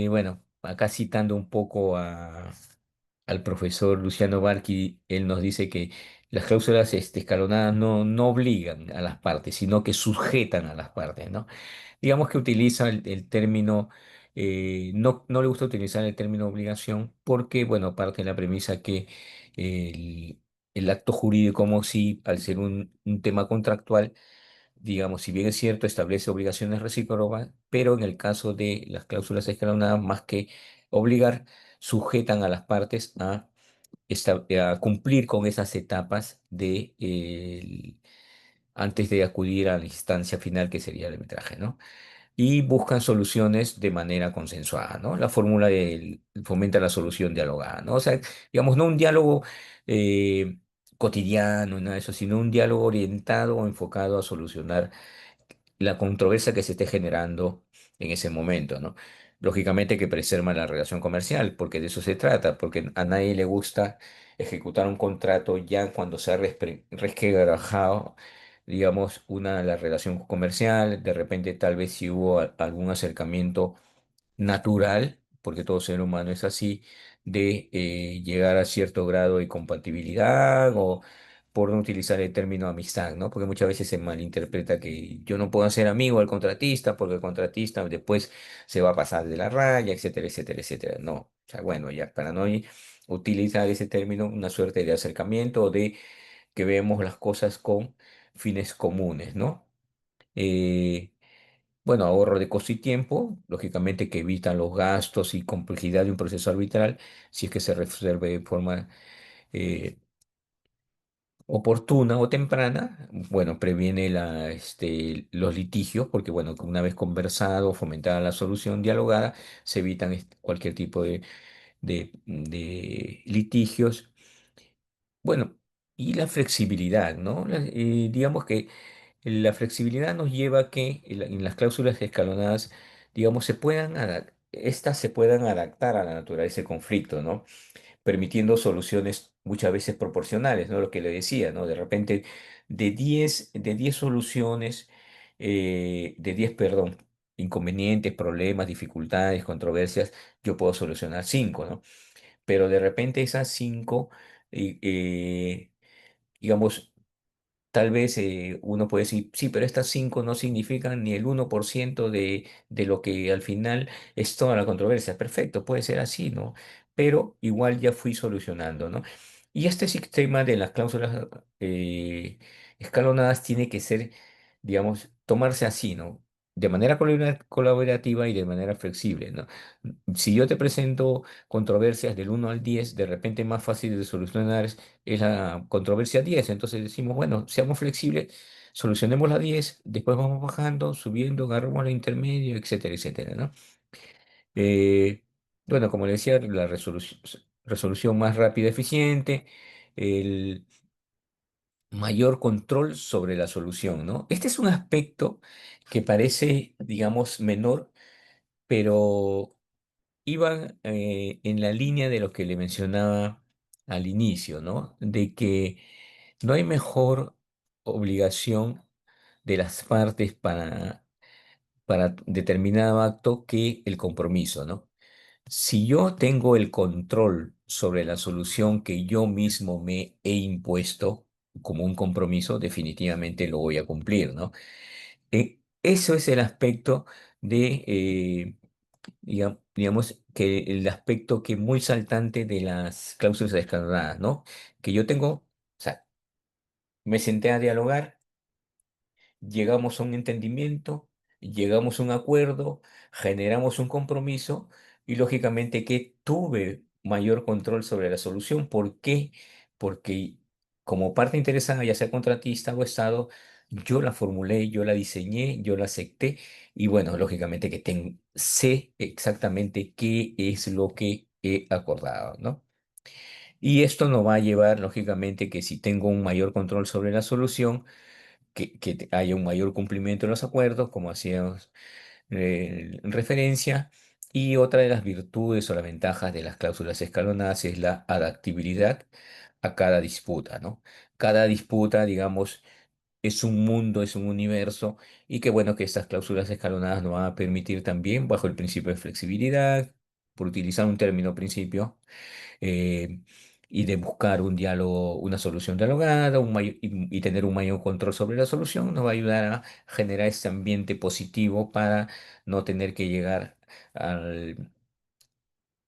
bueno, acá citando un poco al profesor Luciano Barqui, él nos dice que las cláusulas escalonadas no obligan a las partes, sino que sujetan a las partes, ¿no? Digamos que utiliza el término, no le gusta utilizar el término obligación porque, bueno, parte de la premisa que el, el acto jurídico como si, al ser un tema contractual, digamos, si bien es cierto, establece obligaciones recíprocas, pero en el caso de las cláusulas escalonadas, más que obligar, sujetan a las partes a cumplir con esas etapas antes de acudir a la instancia final que sería el arbitraje, ¿no? Y buscan soluciones de manera consensuada, ¿no? La fórmula fomenta la solución dialogada, ¿no? O sea, digamos, no un diálogo eh, cotidiano, nada de eso, sino un diálogo orientado o enfocado a solucionar la controversia que se esté generando en ese momento, ¿no? Lógicamente que preserva la relación comercial, porque de eso se trata, porque a nadie le gusta ejecutar un contrato ya cuando se ha resquebrajado digamos, la relación comercial, de repente tal vez si hubo algún acercamiento natural, porque todo ser humano es así, de llegar a cierto grado de compatibilidad o por no utilizar el término amistad, ¿no? Porque muchas veces se malinterpreta que yo no puedo hacer amigo al contratista porque el contratista después se va a pasar de la raya, etcétera, etcétera, etcétera. No, o sea, bueno, ya para no utilizar ese término, una suerte de acercamiento o de que vemos las cosas con fines comunes, ¿no? Eh, bueno, ahorro de costo y tiempo, lógicamente que evitan los gastos y complejidad de un proceso arbitral, si es que se resuelve de forma eh, oportuna o temprana, bueno, previene los litigios, porque bueno, una vez conversado, fomentada la solución dialogada, se evitan cualquier tipo de litigios. Bueno, y la flexibilidad, ¿no? Digamos que la flexibilidad nos lleva a que en las cláusulas escalonadas, digamos, estas se puedan adaptar a la naturaleza del conflicto, ¿no? Permitiendo soluciones muchas veces proporcionales, ¿no? Lo que le decía, ¿no? De repente, de diez soluciones, perdón, inconvenientes, problemas, dificultades, controversias, yo puedo solucionar 5, ¿no? Pero de repente esas 5, eh, eh, digamos, tal vez uno puede decir, sí, pero estas 5 no significan ni el 1% de lo que al final es toda la controversia. Perfecto, puede ser así, ¿no? Pero igual ya fui solucionando, ¿no? Y este sistema de las cláusulas escalonadas tiene que ser, digamos, tomarse así, ¿no? De manera colaborativa y de manera flexible, ¿no? Si yo te presento controversias del 1 al 10, de repente más fácil de solucionar es la controversia 10. Entonces decimos, bueno, seamos flexibles, solucionemos la 10, después vamos bajando, subiendo, agarramos la intermedio, etcétera, etcétera, ¿no? Eh, bueno, como le decía, la resolución más rápida y eficiente, el mayor control sobre la solución, ¿no? Este es un aspecto que parece, digamos, menor, pero iba en la línea de lo que le mencionaba al inicio, ¿no? De que no hay mejor obligación de las partes para determinado acto que el compromiso, ¿no? Si yo tengo el control sobre la solución que yo mismo me he impuesto como un compromiso, definitivamente lo voy a cumplir, ¿no? Eso es el aspecto de, digamos, que el aspecto que muy saltante de las cláusulas escalonadas, ¿no? Que yo tengo, o sea, me senté a dialogar, llegamos a un entendimiento, llegamos a un acuerdo, generamos un compromiso y lógicamente que tuve mayor control sobre la solución. ¿Por qué? Porque como parte interesada, ya sea contratista o Estado, yo la formulé, yo la diseñé, yo la acepté y bueno, lógicamente que sé exactamente qué es lo que he acordado, ¿no? Y esto nos va a llevar, lógicamente, que si tengo un mayor control sobre la solución, que haya un mayor cumplimiento de los acuerdos, como hacíamos referencia. Y otra de las virtudes o las ventajas de las cláusulas escalonadas es la adaptabilidad a cada disputa, ¿no? Cada disputa, digamos, es un mundo, es un universo, y qué bueno que estas cláusulas escalonadas nos van a permitir también, bajo el principio de flexibilidad, por utilizar un término principio, eh, y de buscar un diálogo, una solución dialogada y tener un mayor control sobre la solución, nos va a ayudar a generar este ambiente positivo para no tener que llegar al-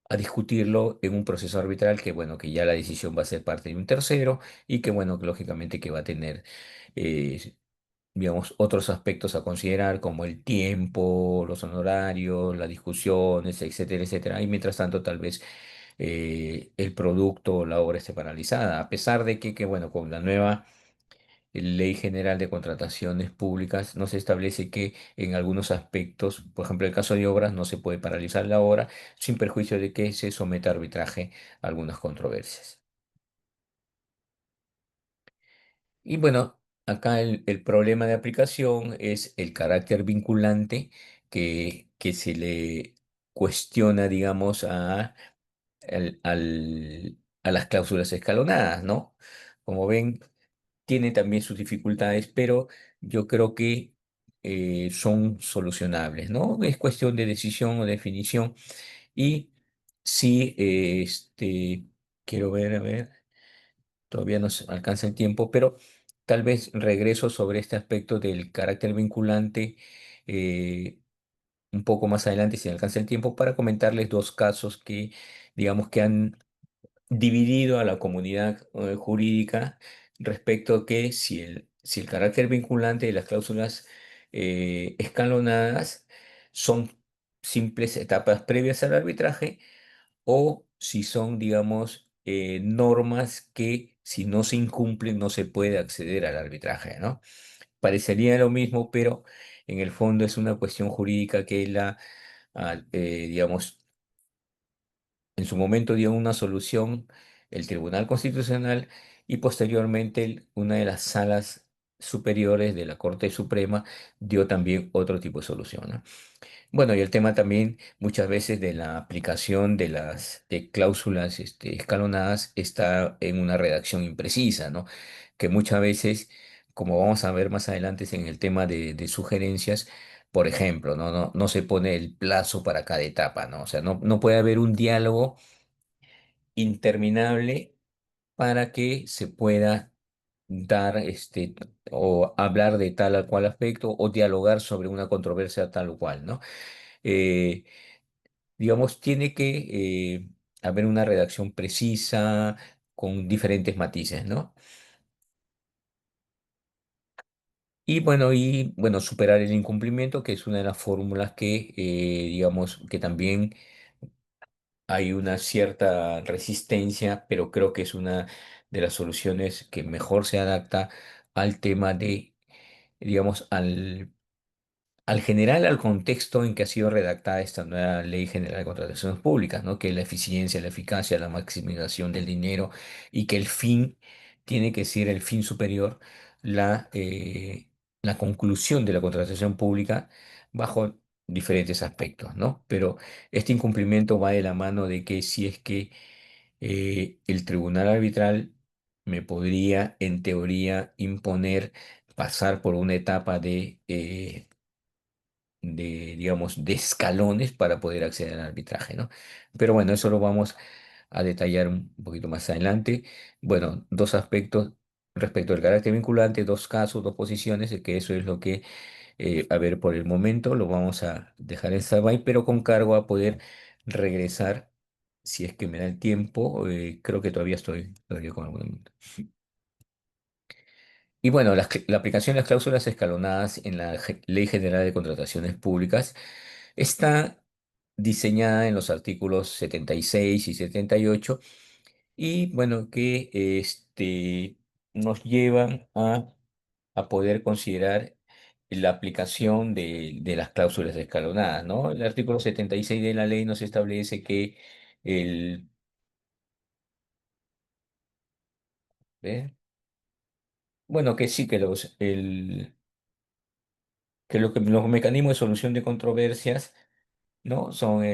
a discutirlo en un proceso arbitral que, bueno, que ya la decisión va a ser parte de un tercero y que, bueno, que lógicamente que va a tener, eh, digamos, otros aspectos a considerar como el tiempo, los honorarios, las discusiones, etcétera, etcétera. Y mientras tanto, tal vez el producto o la obra esté paralizada, a pesar de que, bueno, con la nueva Ley General de Contrataciones Públicas no se establece que en algunos aspectos, por ejemplo, el caso de obras, no se puede paralizar la obra sin perjuicio de que se someta a arbitraje algunas controversias. Y bueno, acá el problema de aplicación es el carácter vinculante que se le cuestiona, digamos, a las cláusulas escalonadas, ¿no? Como ven, tiene también sus dificultades, pero yo creo que son solucionables, ¿no? Es cuestión de decisión o definición. Y sí, quiero ver, a ver, todavía nos alcanza el tiempo, pero tal vez regreso sobre este aspecto del carácter vinculante un poco más adelante, si alcanza el tiempo, para comentarles dos casos que, digamos, que han dividido a la comunidad jurídica respecto a que si el carácter vinculante de las cláusulas escalonadas son simples etapas previas al arbitraje o si son, digamos, normas que si no se incumplen no se puede acceder al arbitraje, ¿no? Parecería lo mismo, pero en el fondo es una cuestión jurídica que digamos, en su momento dio una solución el Tribunal Constitucional y posteriormente una de las salas superiores de la Corte Suprema dio también otro tipo de solución, ¿no? Bueno, y el tema también muchas veces de la aplicación de las cláusulas escalonadas está en una redacción imprecisa, ¿no? Que muchas veces, como vamos a ver más adelante en el tema de sugerencias, por ejemplo, no se pone el plazo para cada etapa, ¿no? O sea, no puede haber un diálogo interminable para que se pueda dar o hablar de tal o cual aspecto o dialogar sobre una controversia tal o cual, ¿no? Eh, digamos, tiene que haber una redacción precisa con diferentes matices, ¿no? Y bueno, superar el incumplimiento, que es una de las fórmulas que, digamos, que también hay una cierta resistencia, pero creo que es una de las soluciones que mejor se adapta al tema de, digamos, al general, al contexto en que ha sido redactada esta nueva Ley General de Contrataciones Públicas, ¿no? Que es la eficiencia, la eficacia, la maximización del dinero y que el fin tiene que ser el fin superior, la conclusión de la contratación pública bajo diferentes aspectos, ¿no? Pero este incumplimiento va de la mano de que si es que el tribunal arbitral me podría, en teoría, imponer pasar por una etapa digamos, de escalones para poder acceder al arbitraje, ¿no? Pero bueno, eso lo vamos a detallar un poquito más adelante. Bueno, dos aspectos respecto al carácter vinculante, dos casos, dos posiciones, que eso es lo que, a ver, por el momento lo vamos a dejar en stand pero con cargo a poder regresar, si es que me da el tiempo, creo que todavía estoy todavía con algún minuto. Y bueno, la aplicación de las cláusulas escalonadas en la Ley General de Contrataciones Públicas está diseñada en los artículos 76 y 78 y bueno, que nos llevan a poder considerar la aplicación de las cláusulas escalonadas, ¿no? El artículo 76 de la ley nos establece que el, ¿ve? Bueno, que sí, que los mecanismos de solución de controversias, ¿no? Son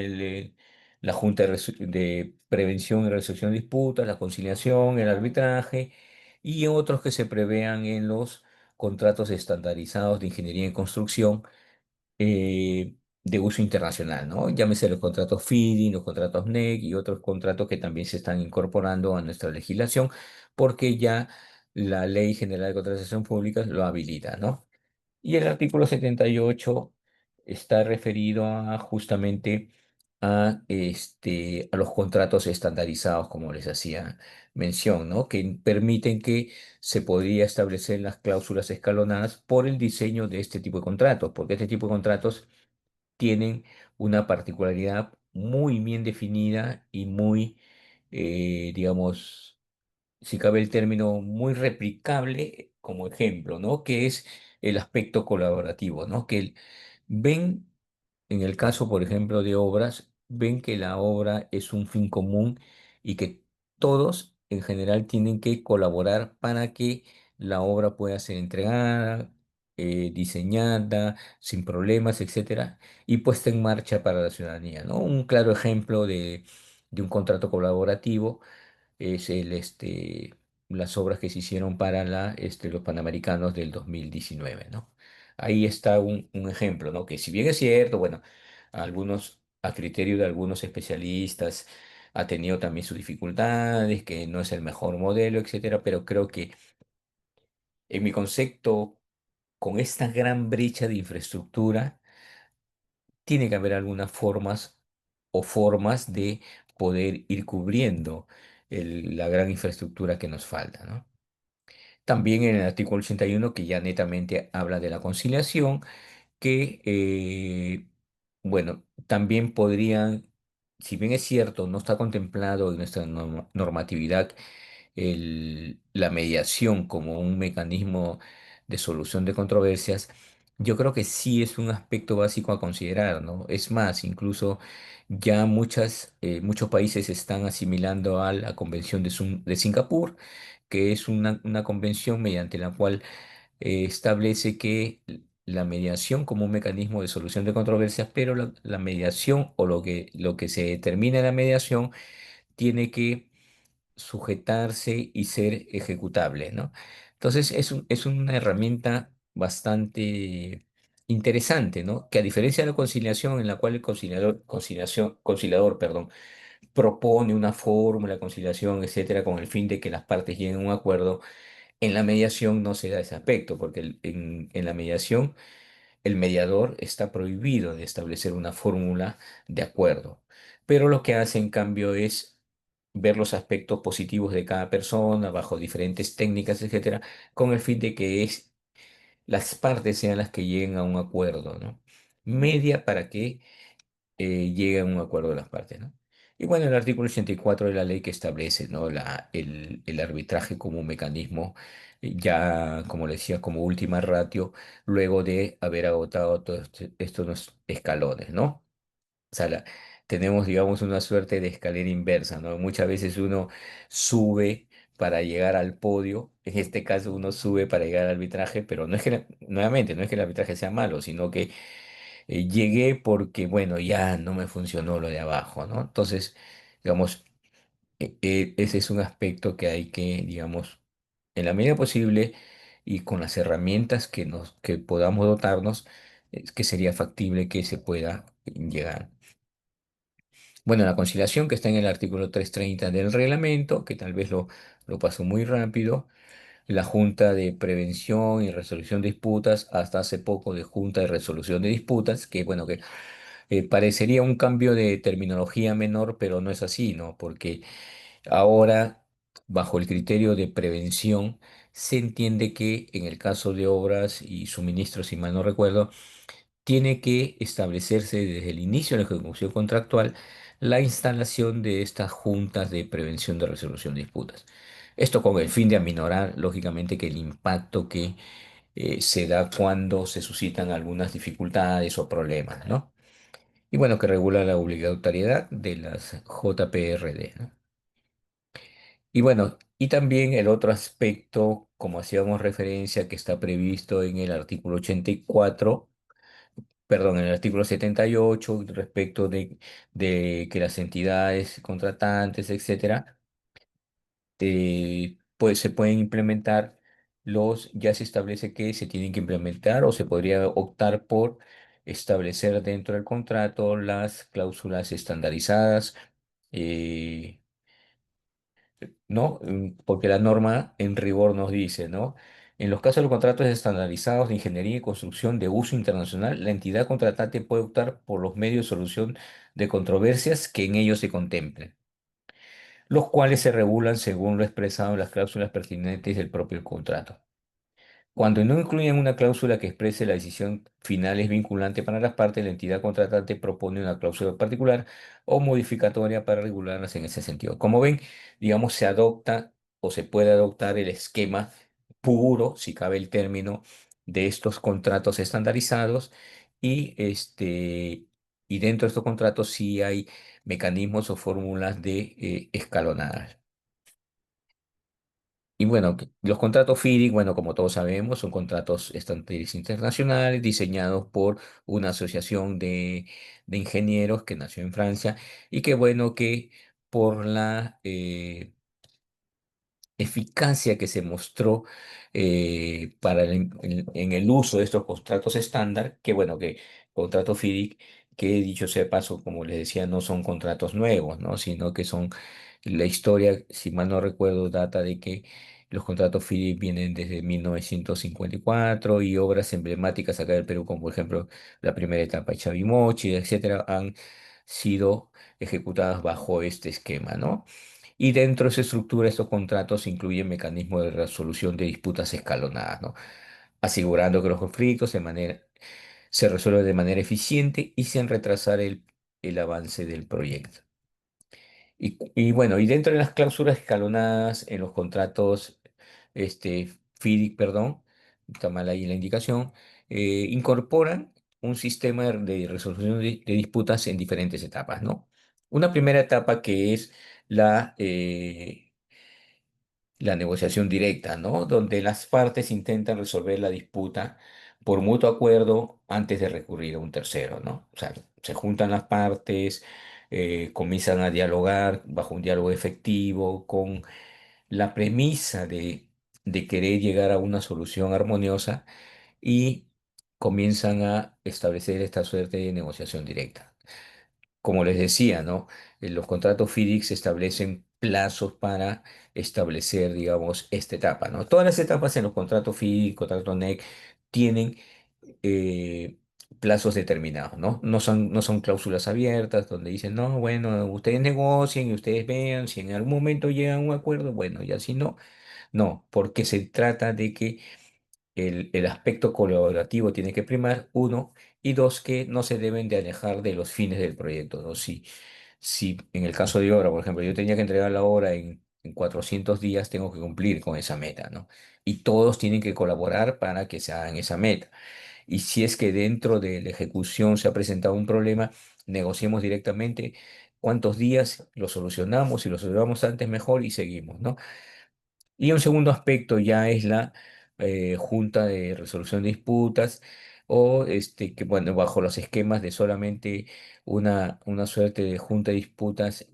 la Junta de Prevención y Resolución de Disputas, la conciliación, el arbitraje y otros que se prevean en los contratos estandarizados de ingeniería y construcción de uso internacional, ¿no? Llámese los contratos FIDI, los contratos NEC y otros contratos que también se están incorporando a nuestra legislación porque ya la Ley General de Contratación Pública lo habilita, ¿no? Y el artículo 78 está referido a justamente a los contratos estandarizados, como les hacía mención, ¿no? Que permiten que se podría establecer las cláusulas escalonadas por el diseño de este tipo de contratos, porque este tipo de contratos tienen una particularidad muy bien definida y muy, digamos, si cabe el término, muy replicable como ejemplo, ¿no? Que es el aspecto colaborativo, ¿no? Ven, en el caso, por ejemplo, de obras, ven que la obra es un fin común y que todos en general tienen que colaborar para que la obra pueda ser entregada, diseñada, sin problemas, etcétera, y puesta en marcha para la ciudadanía, ¿no? Un claro ejemplo de un contrato colaborativo es las obras que se hicieron para los Panamericanos del 2019, ¿no? Ahí está un ejemplo, ¿no? Que si bien es cierto, bueno, a criterio de algunos especialistas, ha tenido también sus dificultades, que no es el mejor modelo, etcétera, pero creo que en mi concepto, con esta gran brecha de infraestructura, tiene que haber algunas formas de poder ir cubriendo la gran infraestructura que nos falta, ¿no? También en el artículo 81, que ya netamente habla de la conciliación, que, bueno, también podrían, si bien es cierto, no está contemplado en nuestra normatividad la mediación como un mecanismo de solución de controversias, yo creo que sí es un aspecto básico a considerar, ¿no? Es más, incluso ya muchos países están asimilando a la Convención de Singapur, que es una convención mediante la cual establece que la mediación como un mecanismo de solución de controversias, pero la mediación o lo que se determina en la mediación tiene que sujetarse y ser ejecutable, ¿no? Entonces es una herramienta bastante interesante, ¿no? Que a diferencia de la conciliación en la cual el conciliador, perdón, propone una fórmula de conciliación, etcétera, con el fin de que las partes lleguen a un acuerdo, en la mediación no se da ese aspecto, porque en la mediación el mediador está prohibido de establecer una fórmula de acuerdo, pero lo que hace en cambio es ver los aspectos positivos de cada persona bajo diferentes técnicas, etcétera, con el fin de que las partes sean las que lleguen a un acuerdo, ¿no? Media para que lleguen a un acuerdo las partes, ¿no? Y bueno, el artículo 84 de la ley que establece, ¿no? El arbitraje como un mecanismo, ya, como le decía, como última ratio, luego de haber agotado todos estos escalones, ¿no? O sea, tenemos, digamos, una suerte de escalera inversa, ¿no? Muchas veces uno sube para llegar al podio, en este caso uno sube para llegar al arbitraje, pero no es que, nuevamente, no es que el arbitraje sea malo, sino que llegué porque, bueno, ya no me funcionó lo de abajo, ¿no? Entonces, digamos, ese es un aspecto que hay que, digamos, en la medida posible y con las herramientas que podamos dotarnos, que sería factible que se pueda llegar. Bueno, la conciliación que está en el artículo 330 del reglamento, que tal vez lo paso muy rápido. La Junta de Prevención y Resolución de Disputas, hasta hace poco de Junta de Resolución de Disputas, que bueno, que parecería un cambio de terminología menor, pero no es así, ¿no? Porque ahora, bajo el criterio de prevención, se entiende que en el caso de obras y suministros, si mal no recuerdo, tiene que establecerse desde el inicio de la ejecución contractual la instalación de estas juntas de prevención de resolución de disputas. Esto con el fin de aminorar, lógicamente, que el impacto que se da cuando se suscitan algunas dificultades o problemas, ¿no? Y bueno, que regula la obligatoriedad de las JPRD, ¿no? Y bueno, y también el otro aspecto, como hacíamos referencia, que está previsto en el artículo 84, perdón, en el artículo 78, respecto de que las entidades contratantes, etcétera, pues se pueden implementar ya se establece que se tienen que implementar o se podría optar por establecer dentro del contrato las cláusulas estandarizadas, eh, ¿no? Porque la norma en rigor nos dice, ¿no? En los casos de los contratos estandarizados de ingeniería y construcción de uso internacional, la entidad contratante puede optar por los medios de solución de controversias que en ellos se contemplen, los cuales se regulan según lo expresado en las cláusulas pertinentes del propio contrato. Cuando no incluyen una cláusula que exprese la decisión final es vinculante para las partes, la entidad contratante propone una cláusula particular o modificatoria para regularlas en ese sentido. Como ven, digamos, se adopta o se puede adoptar el esquema puro, si cabe el término, de estos contratos estandarizados y dentro de estos contratos sí hay mecanismos o fórmulas de escalonadas. Y bueno, los contratos FIDIC, bueno, como todos sabemos, son contratos estandartes internacionales diseñados por una asociación de ingenieros que nació en Francia y que bueno, que por eficacia que se mostró en el uso de estos contratos estándar, que bueno, que contrato FIDIC, que dicho sea de paso, como les decía, no son contratos nuevos, ¿no? Sino que son la historia, si mal no recuerdo, data de que los contratos FIDIC vienen desde 1954 y obras emblemáticas acá del Perú, como por ejemplo la primera etapa de Chavimochi, etcétera, han sido ejecutadas bajo este esquema, ¿no? Y dentro de esa estructura, estos contratos incluyen mecanismos de resolución de disputas escalonadas, ¿no? Asegurando que los conflictos se resuelven de manera eficiente y sin retrasar el avance del proyecto. Y bueno, y dentro de las cláusulas escalonadas en los contratos FIDIC, perdón, está mal ahí la indicación, incorporan un sistema de resolución de disputas en diferentes etapas, ¿no? Una primera etapa que es la, eh, la negociación directa, ¿no? Donde las partes intentan resolver la disputa por mutuo acuerdo antes de recurrir a un tercero, ¿no? O sea, se juntan las partes, comienzan a dialogar bajo un diálogo efectivo con la premisa de querer llegar a una solución armoniosa y comienzan a establecer esta suerte de negociación directa. Como les decía, ¿no? Los contratos FIDIC establecen plazos para establecer, digamos, esta etapa, ¿no? Todas las etapas en los contratos FIDIC, contratos NEC, tienen eh, plazos determinados, ¿no? No son cláusulas abiertas donde dicen, no, bueno, ustedes negocien y ustedes vean si en algún momento llegan a un acuerdo, bueno, y así no. No, porque se trata de que el aspecto colaborativo tiene que primar, uno, y dos, que no se deben de alejar de los fines del proyecto, ¿no? Si en el caso de obra, por ejemplo, yo tenía que entregar la obra en 400 días, tengo que cumplir con esa meta, ¿no? Y todos tienen que colaborar para que se hagan esa meta. Y si es que dentro de la ejecución se ha presentado un problema, negociemos directamente cuántos días lo solucionamos, si lo solucionamos antes mejor y seguimos, ¿no? Y un segundo aspecto ya es la Junta de Resolución de Disputas o que, bueno, bajo los esquemas de solamente una suerte de Junta de Disputas,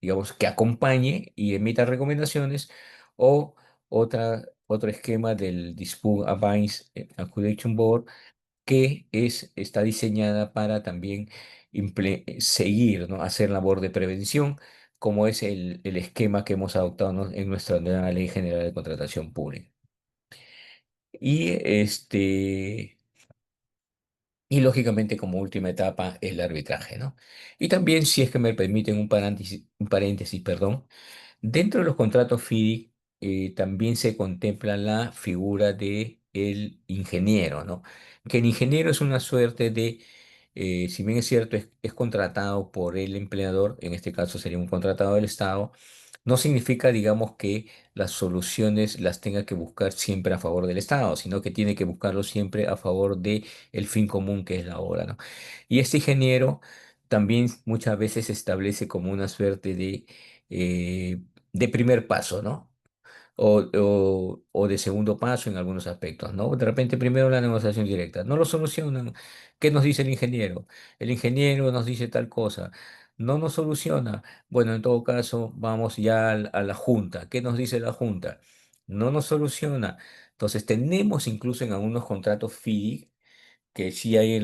digamos, que acompañe y emita recomendaciones o otro esquema del Dispute Advice Adjudication Board que está diseñada para también seguir, ¿no? Hacer labor de prevención, como es el esquema que hemos adoptado, ¿no? En nuestra nueva Ley General de Contratación Pública. Y, y lógicamente como última etapa el arbitraje, ¿no? Y también, si es que me permiten un paréntesis, perdón, dentro de los contratos FIDIC también se contempla la figura de el ingeniero, ¿no? Que el ingeniero es una suerte de, si bien es cierto, es contratado por el empleador, en este caso sería un contratado del Estado, no significa, digamos, que las soluciones las tenga que buscar siempre a favor del Estado, sino que tiene que buscarlo siempre a favor de el fin común que es la obra, ¿no? Y este ingeniero también muchas veces se establece como una suerte eh, de primer paso, ¿no? O de segundo paso en algunos aspectos, ¿no? De repente primero la negociación directa, no lo solucionan. ¿Qué nos dice el ingeniero? El ingeniero nos dice tal cosa, no nos soluciona. Bueno, en todo caso, vamos ya a la junta. ¿Qué nos dice la junta? No nos soluciona. Entonces, tenemos incluso en algunos contratos FIDI, que sí hay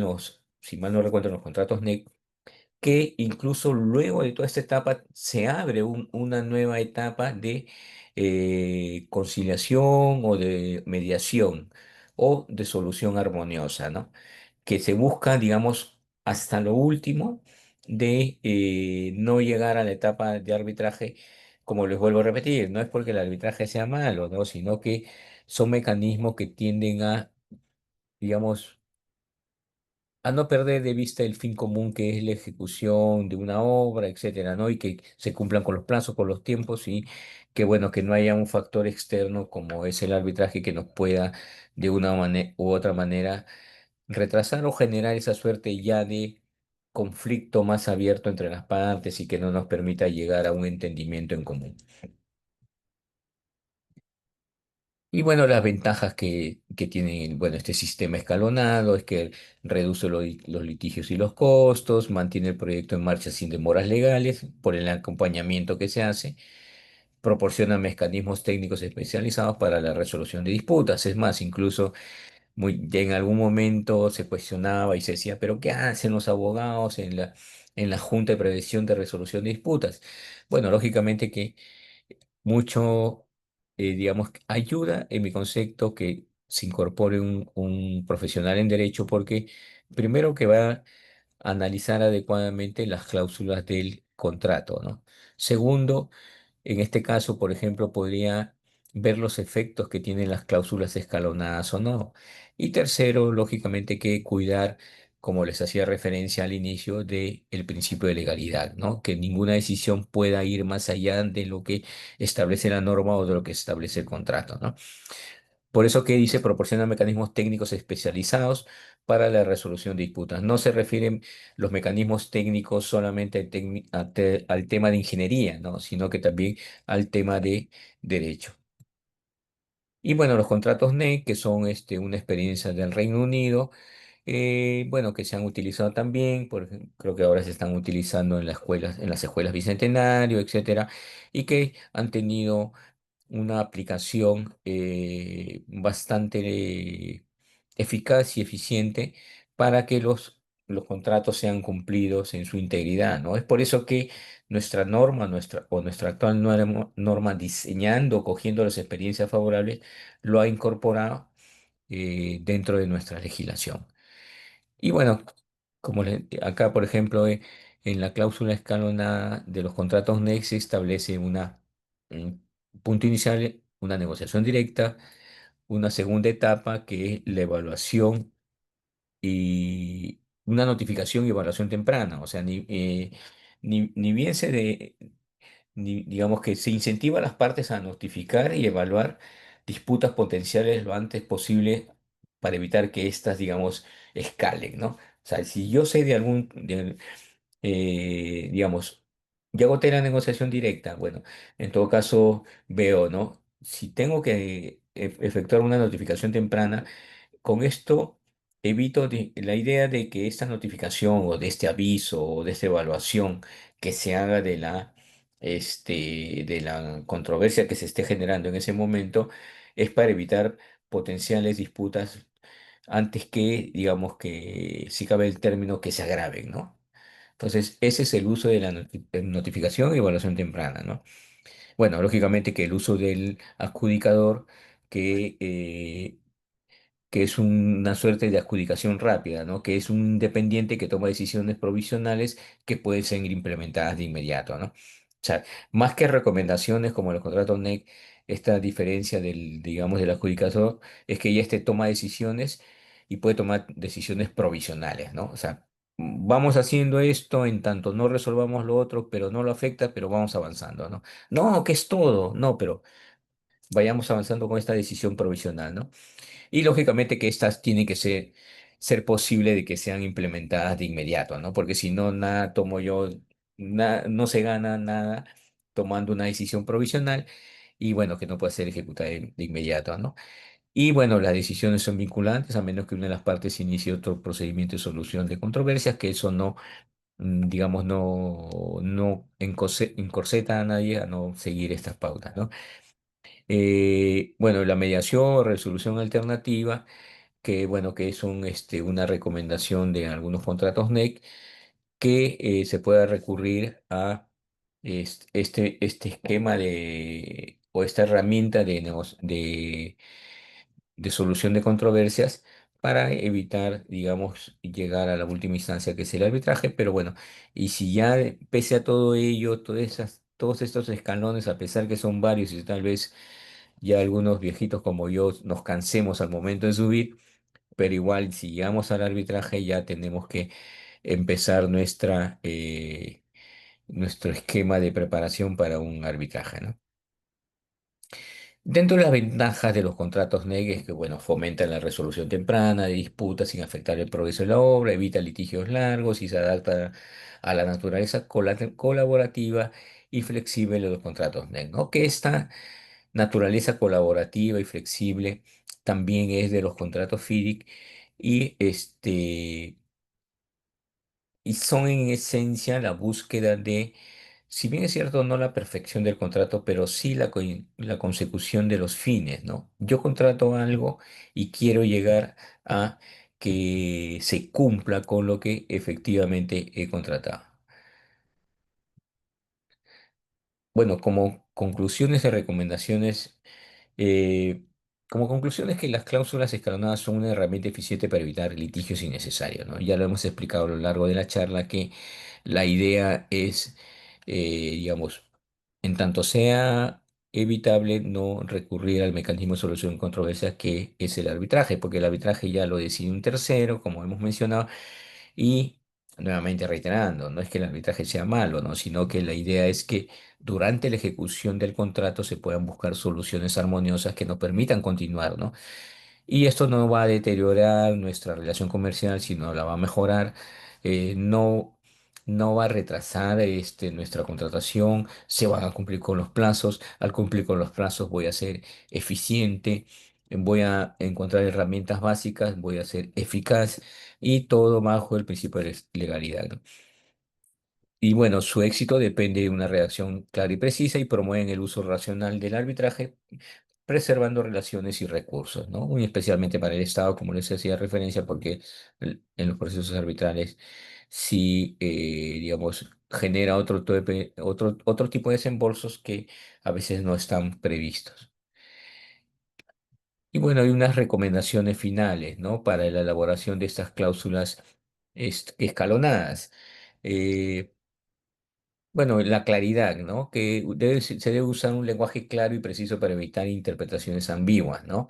si mal no recuerdo, en los contratos NEC, que incluso luego de toda esta etapa se abre una nueva etapa de conciliación o de mediación o de solución armoniosa, ¿no? Que se busca, digamos, hasta lo último de no llegar a la etapa de arbitraje, como les vuelvo a repetir, no es porque el arbitraje sea malo, ¿no? Sino que son mecanismos que tienden a, digamos, a no perder de vista el fin común que es la ejecución de una obra, etcétera, ¿no? Y que se cumplan con los plazos, con los tiempos y que, bueno, que no haya un factor externo como es el arbitraje que nos pueda de una u otra manera retrasar o generar esa suerte ya de conflicto más abierto entre las partes y que no nos permita llegar a un entendimiento en común. Y bueno, las ventajas que tiene, bueno, este sistema escalonado es que reduce los litigios y los costos, mantiene el proyecto en marcha sin demoras legales por el acompañamiento que se hace proporciona mecanismos técnicos especializados para la resolución de disputas. Es más, incluso en algún momento se cuestionaba y se decía, pero ¿qué hacen los abogados en la Junta de Prevención de Resolución de Disputas? Bueno, lógicamente que mucho, digamos, ayuda en mi concepto que se incorpore un profesional en derecho porque primero que va a analizar adecuadamente las cláusulas del contrato, ¿no? Segundo, en este caso, por ejemplo, podría ver los efectos que tienen las cláusulas escalonadas o no. Y tercero, lógicamente, que cuidar, como les hacía referencia al inicio, del principio de legalidad, ¿no? Que ninguna decisión pueda ir más allá de lo que establece la norma o de lo que establece el contrato, ¿no? Por eso que dice proporciona mecanismos técnicos especializados para la resolución de disputas. No se refieren los mecanismos técnicos solamente al tema de ingeniería, ¿no? Sino que también al tema de derecho. Y bueno, los contratos NEC, que son una experiencia del Reino Unido, bueno, que se han utilizado también, creo que ahora se están utilizando en las escuelas Bicentenario, etcétera, y que han tenido una aplicación bastante eficaz y eficient para que los contratos sean cumplidos en su integridad, ¿no? Es por eso que nuestra norma, nuestra actual norma diseñando, cogiendo las experiencias favorables, lo ha incorporado dentro de nuestra legislación. Y bueno, acá, por ejemplo, en la cláusula escalonada de los contratos NEC se establece un punto inicial, una negociación directa, una segunda etapa que es la evaluación y una notificación y evaluación temprana. O sea, ni bien digamos que se incentiva a las partes a notificar y evaluar disputas potenciales lo antes posible para evitar que éstas, digamos, escalen, ¿no? O sea, si yo sé digamos, ya agoté la negociación directa, bueno, en todo caso veo, ¿no? Si tengo que efectuar una notificación temprana, con esto evito la idea de que esta notificación o de este aviso o de esta evaluación que se haga de la controversia que se esté generando en ese momento es para evitar potenciales disputas antes que, digamos que, si cabe el término, que se agraven, ¿no? Entonces, ese es el uso de la notificación y evaluación temprana, ¿no? Bueno, lógicamente que el uso del adjudicador que que es una suerte de adjudicación rápida, ¿no? Que es un dependiente que toma decisiones provisionales que pueden ser implementadas de inmediato, ¿no? O sea, más que recomendaciones como los contratos NEC, esta diferencia digamos, del adjudicador es que ya toma decisiones y puede tomar decisiones provisionales, ¿no? O sea, vamos haciendo esto en tanto no resolvamos lo otro, pero no lo afecta, pero vamos avanzando, ¿no? No, que es todo, no, pero vayamos avanzando con esta decisión provisional, ¿no? Y lógicamente que estas tienen que ser posible de que sean implementadas de inmediato, ¿no? Porque si no, nada tomo yo, no se gana nada tomando una decisión provisional y bueno, que no puede ser ejecutada de inmediato, ¿no? Y bueno, las decisiones son vinculantes a menos que una de las partes inicie otro procedimiento de solución de controversias, que eso no, digamos, no encorseta a nadie a no seguir estas pautas, ¿no? Bueno, la mediación o resolución alternativa que bueno, que es una recomendación de algunos contratos NEC que se pueda recurrir a este esquema o esta herramienta de solución de controversias para evitar, digamos, llegar a la última instancia que es el arbitraje, pero bueno, y si ya pese a todo ello, todos estos escalones, a pesar que son varios y tal vez ya algunos viejitos como yo nos cansemos al momento de subir, pero igual, si llegamos al arbitraje, ya tenemos que empezar nuestro esquema de preparación para un arbitraje, ¿no? Dentro de las ventajas de los contratos NEG es que, bueno, fomentan la resolución temprana de disputas sin afectar el progreso de la obra, evita litigios largos y se adapta a la naturaleza colaborativa y flexible de los contratos NEG, ¿no? Que esta naturaleza colaborativa y flexible también es de los contratos FIDIC y y son en esencia la búsqueda de si bien es cierto, no la perfección del contrato, pero sí la consecución de los fines, ¿no? Yo contrato algo y quiero llegar a que se cumpla con lo que efectivamente he contratado. Bueno, como conclusiones y recomendaciones, eh, como conclusión es que las cláusulas escalonadas son una herramienta eficiente para evitar litigios innecesarios, ¿no? Ya lo hemos explicado a lo largo de la charla que la idea es, digamos, en tanto sea evitable no recurrir al mecanismo de solución de controversias que es el arbitraje, porque el arbitraje ya lo decide un tercero, como hemos mencionado, y nuevamente reiterando, no es que el arbitraje sea malo, ¿no? Sino que la idea es que durante la ejecución del contrato se puedan buscar soluciones armoniosas que nos permitan continuar, ¿no? Y esto no va a deteriorar nuestra relación comercial, sino la va a mejorar. No, no va a retrasar nuestra contratación, se van a cumplir con los plazos. Al cumplir con los plazos voy a ser eficiente, voy a encontrar herramientas básicas, voy a ser eficaz y todo bajo el principio de legalidad, ¿no? Y bueno, su éxito depende de una redacción clara y precisa y promueven el uso racional del arbitraje, preservando relaciones y recursos, ¿no? Muy especialmente para el Estado, como les hacía referencia, porque en los procesos arbitrales sí, digamos, genera otro tipo de desembolsos que a veces no están previstos. Y bueno, hay unas recomendaciones finales, ¿no? Para la elaboración de estas cláusulas escalonadas. Eh, Bueno, la claridad, ¿no? Que se debe usar un lenguaje claro y preciso para evitar interpretaciones ambiguas, ¿no?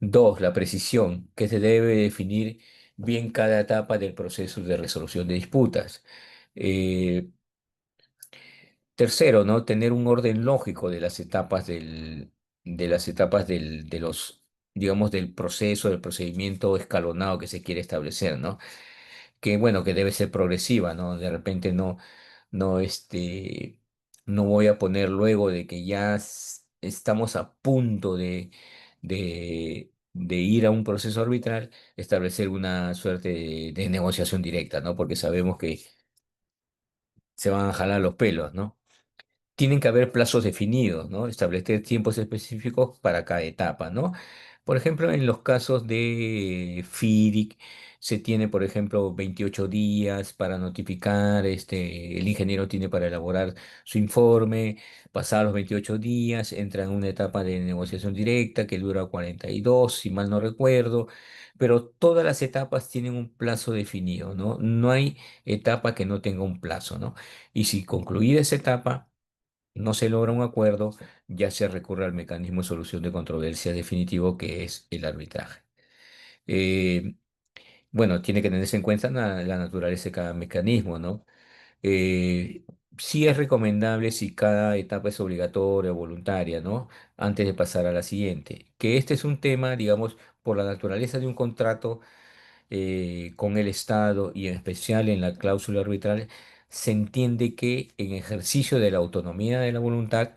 Dos, la precisión, que se debe definir bien cada etapa del proceso de resolución de disputas. Eh, Tercero, ¿no? Tener un orden lógico de las etapas de los, digamos, del proceso, del procedimiento escalonado que se quiere establecer, ¿no? Que bueno, que debe ser progresiva, ¿no? De repente no, no voy a poner luego de que ya estamos a punto de ir a un proceso arbitral, establecer una suerte de negociación directa, ¿no? Porque sabemos que se van a jalar los pelos, ¿no? Tienen que haber plazos definidos, ¿no? Establecer tiempos específicos para cada etapa, ¿no? Por ejemplo, en los casos de FIDIC se tiene, por ejemplo, 28 días para notificar, el ingeniero tiene para elaborar su informe, pasados los 28 días entra en una etapa de negociación directa que dura 42, si mal no recuerdo, pero todas las etapas tienen un plazo definido, ¿no? No hay etapa que no tenga un plazo, ¿no? Y si concluida esa etapa, no se logra un acuerdo, ya se recurre al mecanismo de solución de controversia definitivo que es el arbitraje. Eh, bueno, tiene que tenerse en cuenta la naturaleza de cada mecanismo, ¿no? Eh, sí es recomendable si cada etapa es obligatoria o voluntaria, ¿no? Antes de pasar a la siguiente. Que este es un tema, digamos, por la naturaleza de un contrato con el Estado y en especial en la cláusula arbitral, se entiende que en ejercicio de la autonomía de la voluntad,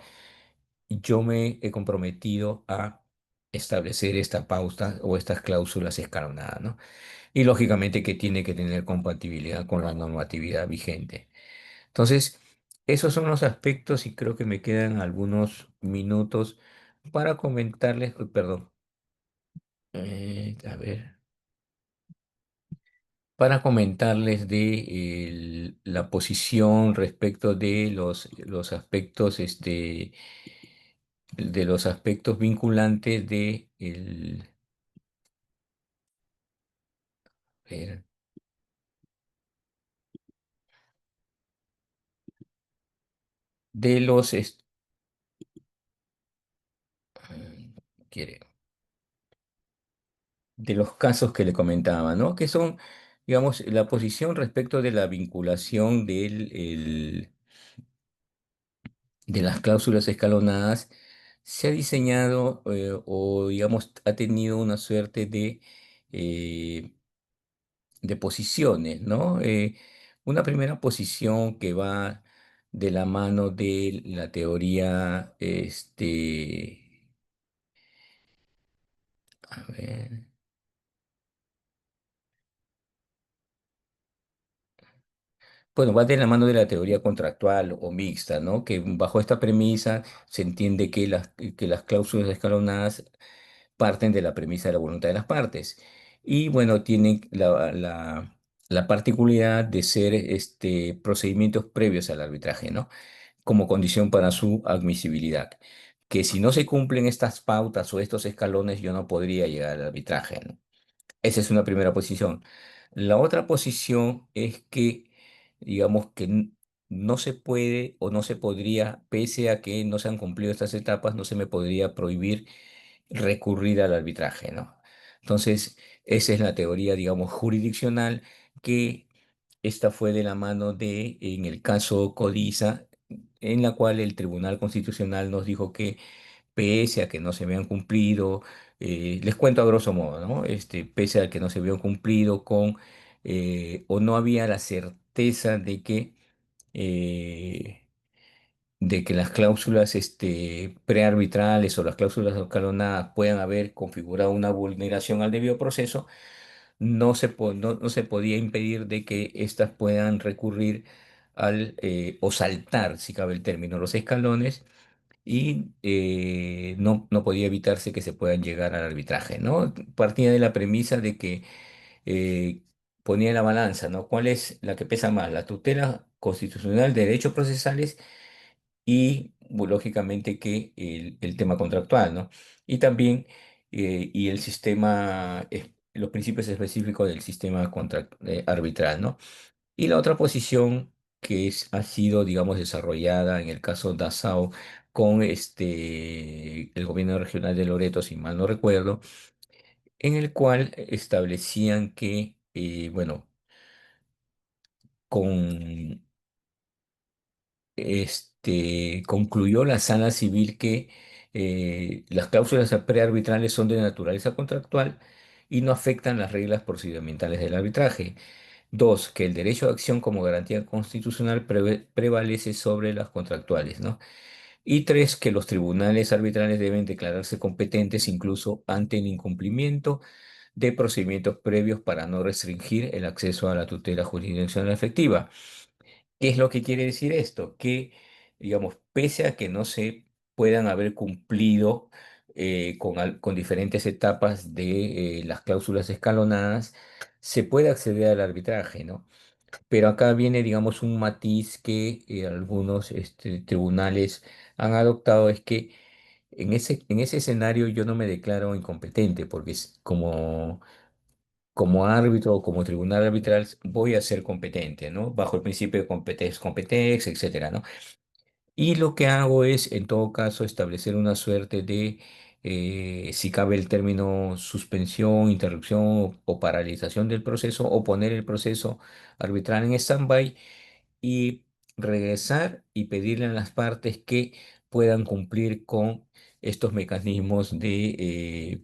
yo me he comprometido a establecer esta pauta o estas cláusulas escalonadas, ¿no? Y lógicamente que tiene que tener compatibilidad con la normatividad vigente. Entonces, esos son los aspectos y creo que me quedan algunos minutos para comentarles, perdón, a ver, para comentarles de la posición respecto de los aspectos, de los aspectos vinculantes ver, de los, quiere, de los casos que le comentaba, ¿no? Que son, digamos, la posición respecto de la vinculación de las cláusulas escalonadas se ha diseñado o, digamos, ha tenido una suerte eh, de posiciones, ¿no? Una primera posición que va de la mano de la teoría, a ver, Bueno, va de la mano de la teoría contractual o mixta, ¿no? Que bajo esta premisa se entiende que las cláusulas escalonadas parten de la premisa de la voluntad de las partes. Y bueno, tienen la particularidad de ser procedimientos previos al arbitraje, ¿no? Como condición para su admisibilidad. Que si no se cumplen estas pautas o estos escalones, yo no podría llegar al arbitraje, ¿no? Esa es una primera posición. La otra posición es que, digamos que no se puede o no se podría, pese a que no se han cumplido estas etapas, no se me podría prohibir recurrir al arbitraje, ¿no? Entonces, esa es la teoría, digamos, jurisdiccional que esta fue de la mano de, en el caso Codiza, en la cual el Tribunal Constitucional nos dijo que pese a que no se habían cumplido, les cuento a grosso modo, ¿no? Pese a que no se habían cumplido con, o no había la certeza eh, de que las cláusulas prearbitrales o las cláusulas escalonadas puedan haber configurado una vulneración al debido proceso, no se podía impedir de que éstas puedan recurrir o saltar, si cabe el término, los escalones y no podía evitarse que se puedan llegar al arbitraje, ¿no? Partía de la premisa de que eh, ponía en la balanza, ¿no? ¿Cuál es la que pesa más? La tutela constitucional de derechos procesales y, lógicamente, que el tema contractual, ¿no? Y también, y el sistema, los principios específicos del sistema arbitral, ¿no? Y la otra posición ha sido, digamos, desarrollada en el caso Dazao con el gobierno regional de Loreto, si mal no recuerdo, en el cual establecían que, bueno, con concluyó la sala civil que las cláusulas prearbitrales son de naturaleza contractual y no afectan las reglas procedimentales del arbitraje. Dos, que el derecho de acción como garantía constitucional prevalece sobre las contractuales, ¿no? Y tres, que los tribunales arbitrales deben declararse competentes incluso ante el incumplimiento de procedimientos previos para no restringir el acceso a la tutela jurisdiccional efectiva. ¿Qué es lo que quiere decir esto? Que, digamos, pese a que no se puedan haber cumplido con diferentes etapas de las cláusulas escalonadas, se puede acceder al arbitraje, ¿no? Pero acá viene, digamos, un matiz que algunos tribunales han adoptado, es que en ese escenario yo no me declaro incompetente, porque como árbitro o como tribunal arbitral voy a ser competente, ¿no? Bajo el principio de competencia, etcétera, ¿no? Y lo que hago es, en todo caso, establecer una suerte de, si cabe el término, suspensión, interrupción o paralización del proceso, o poner el proceso arbitral en stand-by y regresar y pedirle a las partes que puedan cumplir con estos mecanismos de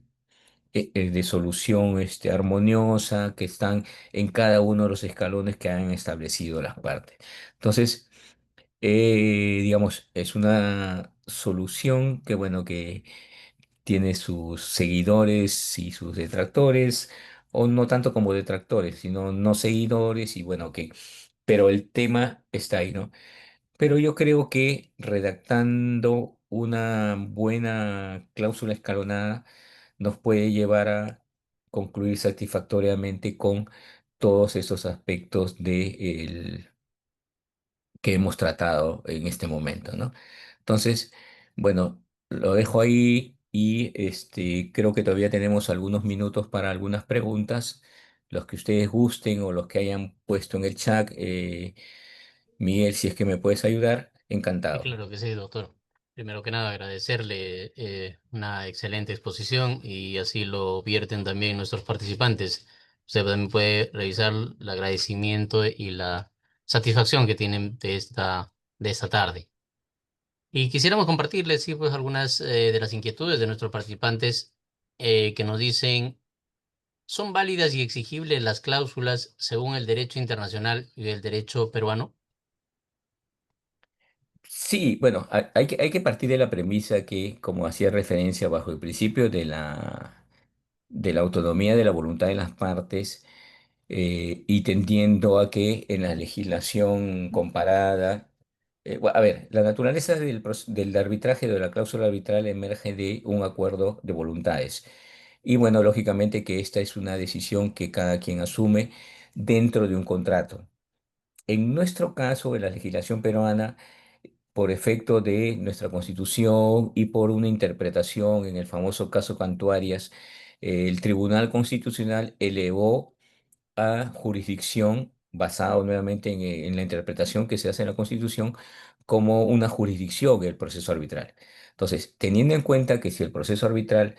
solución armoniosa que están en cada uno de los escalones que han establecido las partes. Entonces, digamos, es una solución que, bueno, que tiene sus seguidores y sus detractores, o no tanto como detractores, sino no seguidores, y bueno, pero el tema está ahí, ¿no? Pero yo creo que redactando una buena cláusula escalonada nos puede llevar a concluir satisfactoriamente con todos esos aspectos que hemos tratado en este momento, ¿no? Entonces, bueno, lo dejo ahí y creo que todavía tenemos algunos minutos para algunas preguntas, los que ustedes gusten o los que hayan puesto en el chat. Miguel, si es que me puedes ayudar, Y encantado. claro que sí, doctor. Primero que nada, agradecerle una excelente exposición y así lo vierten también nuestros participantes. Usted también puede revisar el agradecimiento y la satisfacción que tienen de esta tarde. Y quisiéramos compartirles, sí, pues algunas de las inquietudes de nuestros participantes que nos dicen, ¿son válidas y exigibles las cláusulas según el derecho internacional y el derecho peruano? Sí, bueno, hay que partir de la premisa que, como hacía referencia bajo el principio de la autonomía de la voluntad de las partes, y tendiendo a que en la legislación comparada, a ver, la naturaleza del arbitraje, de la cláusula arbitral, emerge de un acuerdo de voluntades. Y bueno, lógicamente que esta es una decisión que cada quien asume dentro de un contrato. En nuestro caso, en la legislación peruana, por efecto de nuestra Constitución y por una interpretación en el famoso caso Cantuarias, el Tribunal Constitucional elevó a jurisdicción, basado nuevamente en la interpretación que se hace en la Constitución, como una jurisdicción el proceso arbitral. Entonces, teniendo en cuenta que si el proceso arbitral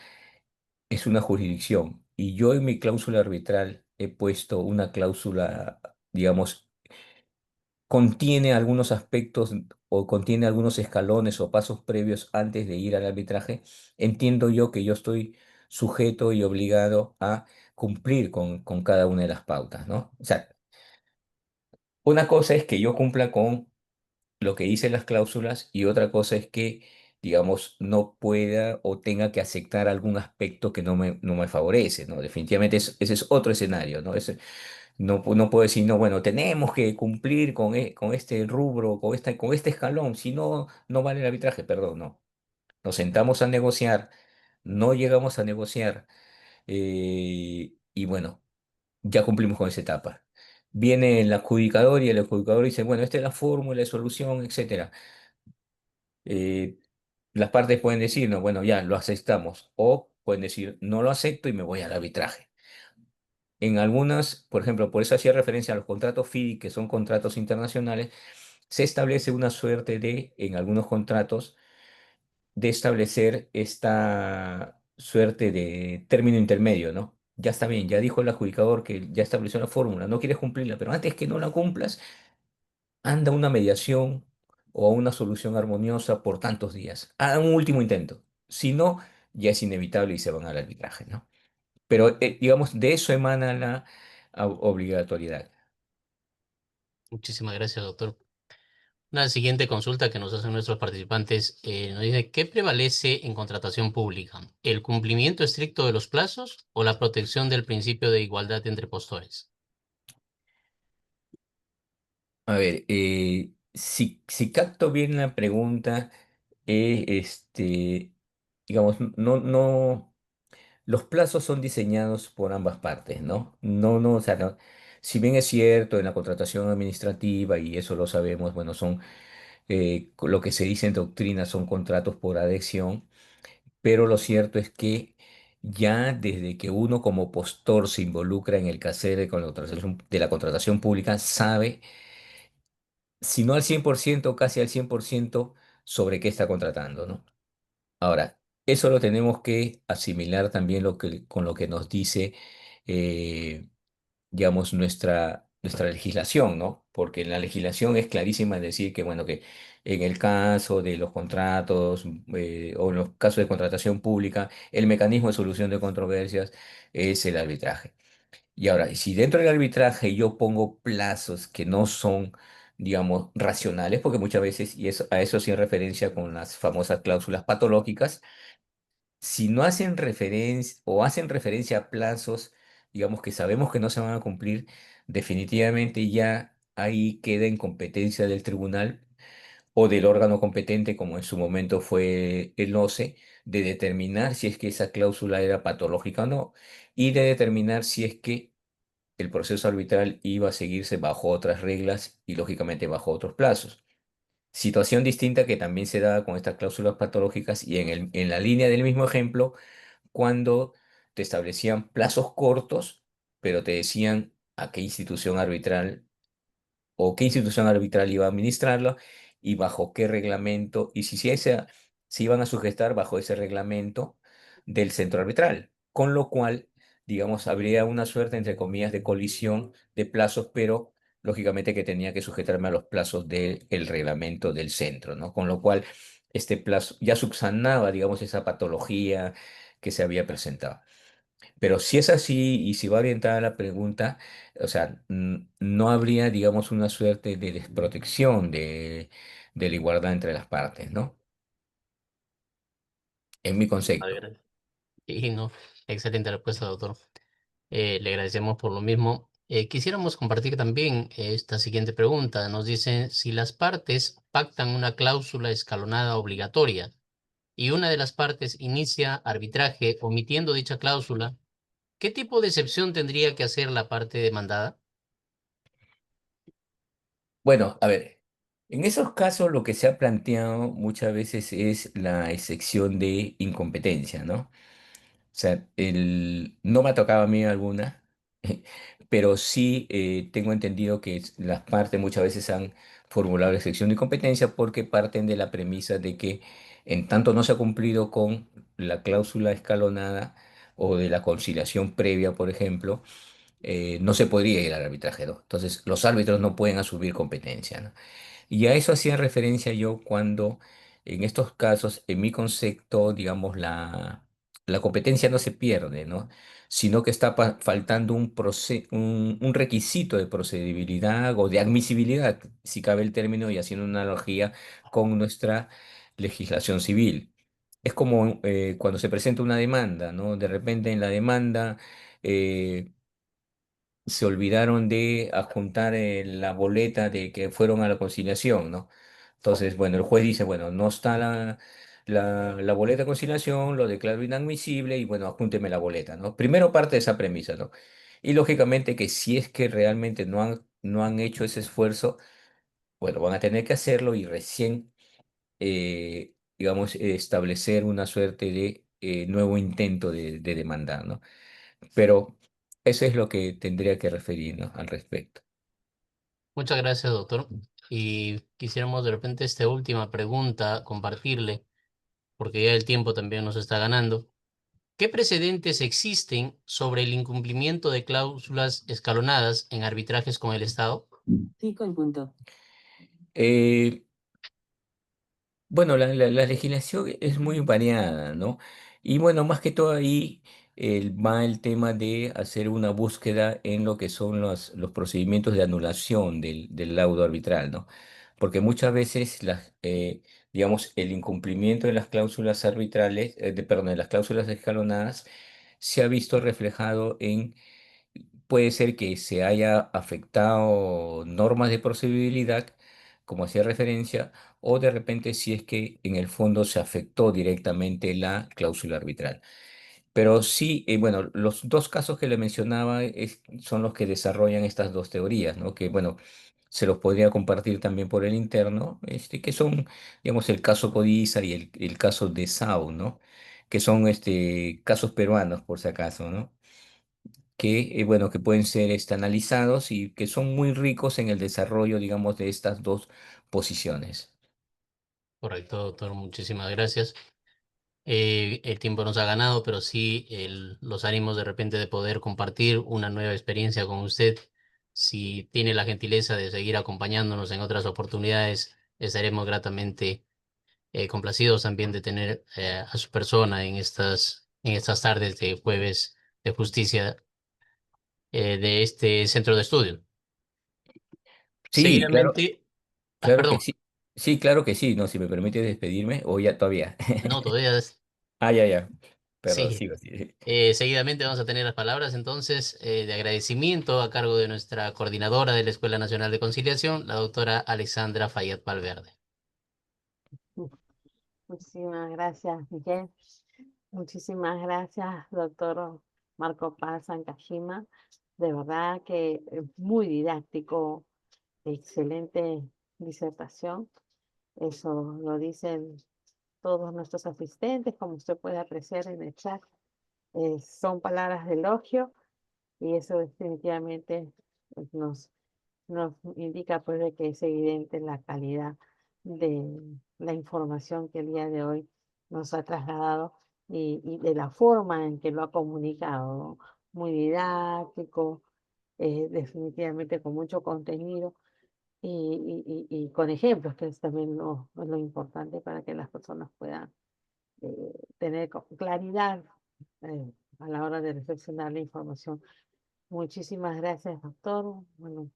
es una jurisdicción y yo en mi cláusula arbitral he puesto una cláusula, digamos, contiene algunos aspectos o contiene algunos escalones o pasos previos antes de ir al arbitraje, entiendo yo que yo estoy sujeto y obligado a cumplir con cada una de las pautas, ¿no? O sea, una cosa es que yo cumpla con lo que dice las cláusulas y otra cosa es que, digamos, no pueda o tenga que aceptar algún aspecto que no me favorece, ¿no? Definitivamente ese es otro escenario, ¿no? No puedo decir, no, bueno, tenemos que cumplir con este rubro, con este escalón, si no, no vale el arbitraje, perdón, no. Nos sentamos a negociar, no llegamos a negociar y bueno, ya cumplimos con esa etapa. Viene el adjudicador y el adjudicador dice, bueno, esta es la fórmula de solución, etcétera. Eh, las partes pueden decir, no, bueno, ya lo aceptamos, o pueden decir, no lo acepto y me voy al arbitraje. En algunas, por ejemplo, por eso hacía referencia a los contratos FIDI, que son contratos internacionales, se establece una suerte de, en algunos contratos, de establecer esta suerte de término intermedio, ¿no? Ya está bien, ya dijo el adjudicador que ya estableció la fórmula, no quieres cumplirla, pero antes que no la cumplas, anda a una mediación o a una solución armoniosa por tantos días. Hagan un último intento. Si no, ya es inevitable y se van al arbitraje, ¿no? Pero, digamos, de eso emana la obligatoriedad. Muchísimas gracias, doctor. Una siguiente consulta que nos hacen nuestros participantes nos dice, ¿qué prevalece en contratación pública? ¿El cumplimiento estricto de los plazos o la protección del principio de igualdad entre postores? A ver, si capto bien la pregunta, digamos, los plazos son diseñados por ambas partes, ¿no? No, o sea, si bien es cierto en la contratación administrativa, y eso lo sabemos, bueno, son lo que se dice en doctrina son contratos por adhesión, pero lo cierto es que ya desde que uno como postor se involucra en el quehacer de la contratación pública, sabe si no al 100% casi al 100% sobre qué está contratando, ¿no? Ahora, eso lo tenemos que asimilar también con lo que nos dice, eh, digamos, nuestra legislación, ¿no? Porque la legislación es clarísima en decir que, bueno, que en el caso de los contratos o en los casos de contratación pública, el mecanismo de solución de controversias es el arbitraje. Y ahora, si dentro del arbitraje yo pongo plazos que no son, digamos, racionales, porque muchas veces, y eso, a eso sí en referencia con las famosas cláusulas patológicas, si no hacen referencia o hacen referencia a plazos, digamos, que sabemos que no se van a cumplir, definitivamente ya ahí queda en competencia del tribunal o del órgano competente, como en su momento fue el OCE, de determinar si es que esa cláusula era patológica o no, y de determinar si es que el proceso arbitral iba a seguirse bajo otras reglas y lógicamente bajo otros plazos. Situación distinta que también se da con estas cláusulas patológicas y en la línea del mismo ejemplo, cuando te establecían plazos cortos, pero te decían a qué institución arbitral o qué institución arbitral iba a administrarlo y bajo qué reglamento, y si iban a sujetar bajo ese reglamento del centro arbitral. Con lo cual, digamos, habría una suerte, entre comillas, de colisión de plazos, pero lógicamente que tenía que sujetarme a los plazos del reglamento del centro, ¿no? Con lo cual, este plazo ya subsanaba, digamos, esa patología que se había presentado. Pero si es así y si va orientada la pregunta, o sea, no habría, digamos, una suerte de desprotección de la igualdad entre las partes, ¿no? En mi A concepto. ver, y no, excelente respuesta, doctor. Le agradecemos por lo mismo. Quisiéramos compartir también esta siguiente pregunta. Nos dice, si las partes pactan una cláusula escalonada obligatoria y una de las partes inicia arbitraje omitiendo dicha cláusula, ¿qué tipo de excepción tendría que hacer la parte demandada? Bueno, a ver, en esos casos lo que se ha planteado muchas veces es la excepción de incompetencia, ¿no? O sea, no me ha tocado a mí alguna, pero sí tengo entendido que las partes muchas veces han formulado la excepción de incompetencia porque parten de la premisa de que en tanto no se ha cumplido con la cláusula escalonada o de la conciliación previa, por ejemplo, no se podría ir al arbitraje, ¿no? Entonces, los árbitros no pueden asumir competencia, ¿no? Y a eso hacía referencia yo cuando, en estos casos, en mi concepto, digamos, la competencia no se pierde, ¿no? Sino que está faltando un requisito de procedibilidad o de admisibilidad, si cabe el término, y haciendo una analogía con nuestra legislación civil. Es como cuando se presenta una demanda, ¿no? De repente en la demanda eh, se olvidaron de adjuntar la boleta de que fueron a la conciliación, ¿no? Entonces, bueno, el juez dice, bueno, no está la boleta de conciliación, lo declaro inadmisible y bueno, adjúnteme la boleta, ¿no? Primero parte de esa premisa, ¿no? Y lógicamente que si es que realmente no han hecho ese esfuerzo, bueno, van a tener que hacerlo y recién, digamos, establecer una suerte de nuevo intento de demandar, ¿no? Pero eso es lo que tendría que referirnos al respecto. Muchas gracias, doctor. Y quisiéramos de repente esta última pregunta compartirle, porque ya el tiempo también nos está ganando. ¿Qué precedentes existen sobre el incumplimiento de cláusulas escalonadas en arbitrajes con el Estado? 5 en punto. Eh, bueno, la legislación es muy variada, ¿no? Y bueno, más que todo ahí va el tema de hacer una búsqueda en lo que son los procedimientos de anulación del laudo arbitral, ¿no? Porque muchas veces digamos, el incumplimiento de las cláusulas arbitrales, perdón, de las cláusulas escalonadas, se ha visto reflejado en. Puede ser que se haya afectado normas de procedibilidad, como hacía referencia, o de repente si es que en el fondo se afectó directamente la cláusula arbitral. Pero sí, bueno, los dos casos que le mencionaba son los que desarrollan estas dos teorías, ¿no? Que bueno, se los podría compartir también por el interno, que son, digamos, el caso Codiza y el caso de Sau, ¿no? Que son casos peruanos, por si acaso, ¿no? Que, bueno, que pueden ser analizados y que son muy ricos en el desarrollo, digamos, de estas dos posiciones. Correcto, doctor. Muchísimas gracias. El tiempo nos ha ganado, pero sí los ánimos de repente de poder compartir una nueva experiencia con usted. Si tiene la gentileza de seguir acompañándonos en otras oportunidades, estaremos gratamente complacidos también de tener a su persona en estas tardes de jueves de justicia de este centro de estudio. Sí, claro, Seguidamente, claro perdón, que sí. Sí, claro que sí. No, si me permite despedirme, o ya todavía. no, todavía Ah, ya, ya. Perdón, sí. sigo, sí. Seguidamente vamos a tener las palabras entonces de agradecimiento a cargo de nuestra coordinadora de la Escuela Nacional de Conciliación, la doctora Alexandra Fayad Valverde. Muchísimas gracias, Miguel. Muchísimas gracias, doctor Marco Paz Sankashima. De verdad que muy didáctico, excelente disertación. Eso lo dicen todos nuestros asistentes, como usted puede apreciar en el chat. Son palabras de elogio y eso definitivamente nos nos indica pues de que es evidente la calidad de la información que el día de hoy nos ha trasladado y de la forma en que lo ha comunicado, ¿no? Muy didáctico, definitivamente con mucho contenido y con ejemplos, que es también es lo importante para que las personas puedan tener claridad a la hora de reflexionar la información. Muchísimas gracias, doctor. Bueno,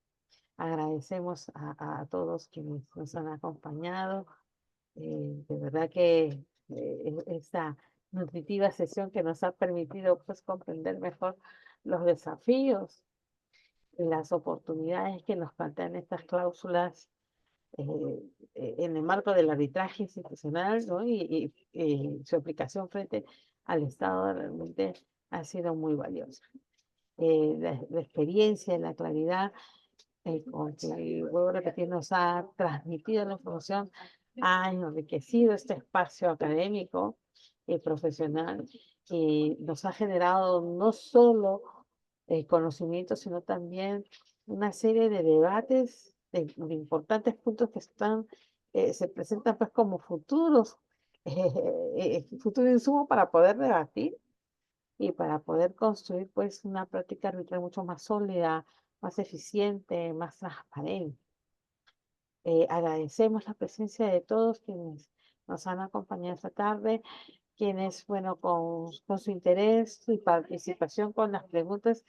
agradecemos a todos quienes nos han acompañado. De verdad que esta nutritiva sesión que nos ha permitido pues comprender mejor los desafíos las oportunidades que nos plantean estas cláusulas en el marco del arbitraje institucional, ¿no? Y su aplicación frente al Estado realmente ha sido muy valiosa. La experiencia, la claridad con que, vuelvo a repetir, nos ha transmitido la información, ha enriquecido este espacio académico y profesional y nos ha generado no solo conocimiento, sino también una serie de debates de importantes puntos que están, se presentan pues como futuros, futuro insumo para poder debatir y para poder construir pues una práctica arbitral mucho más sólida, más eficiente, más transparente. Agradecemos la presencia de todos quienes nos han acompañado esta tarde, quienes, bueno, con su interés y participación con las preguntas,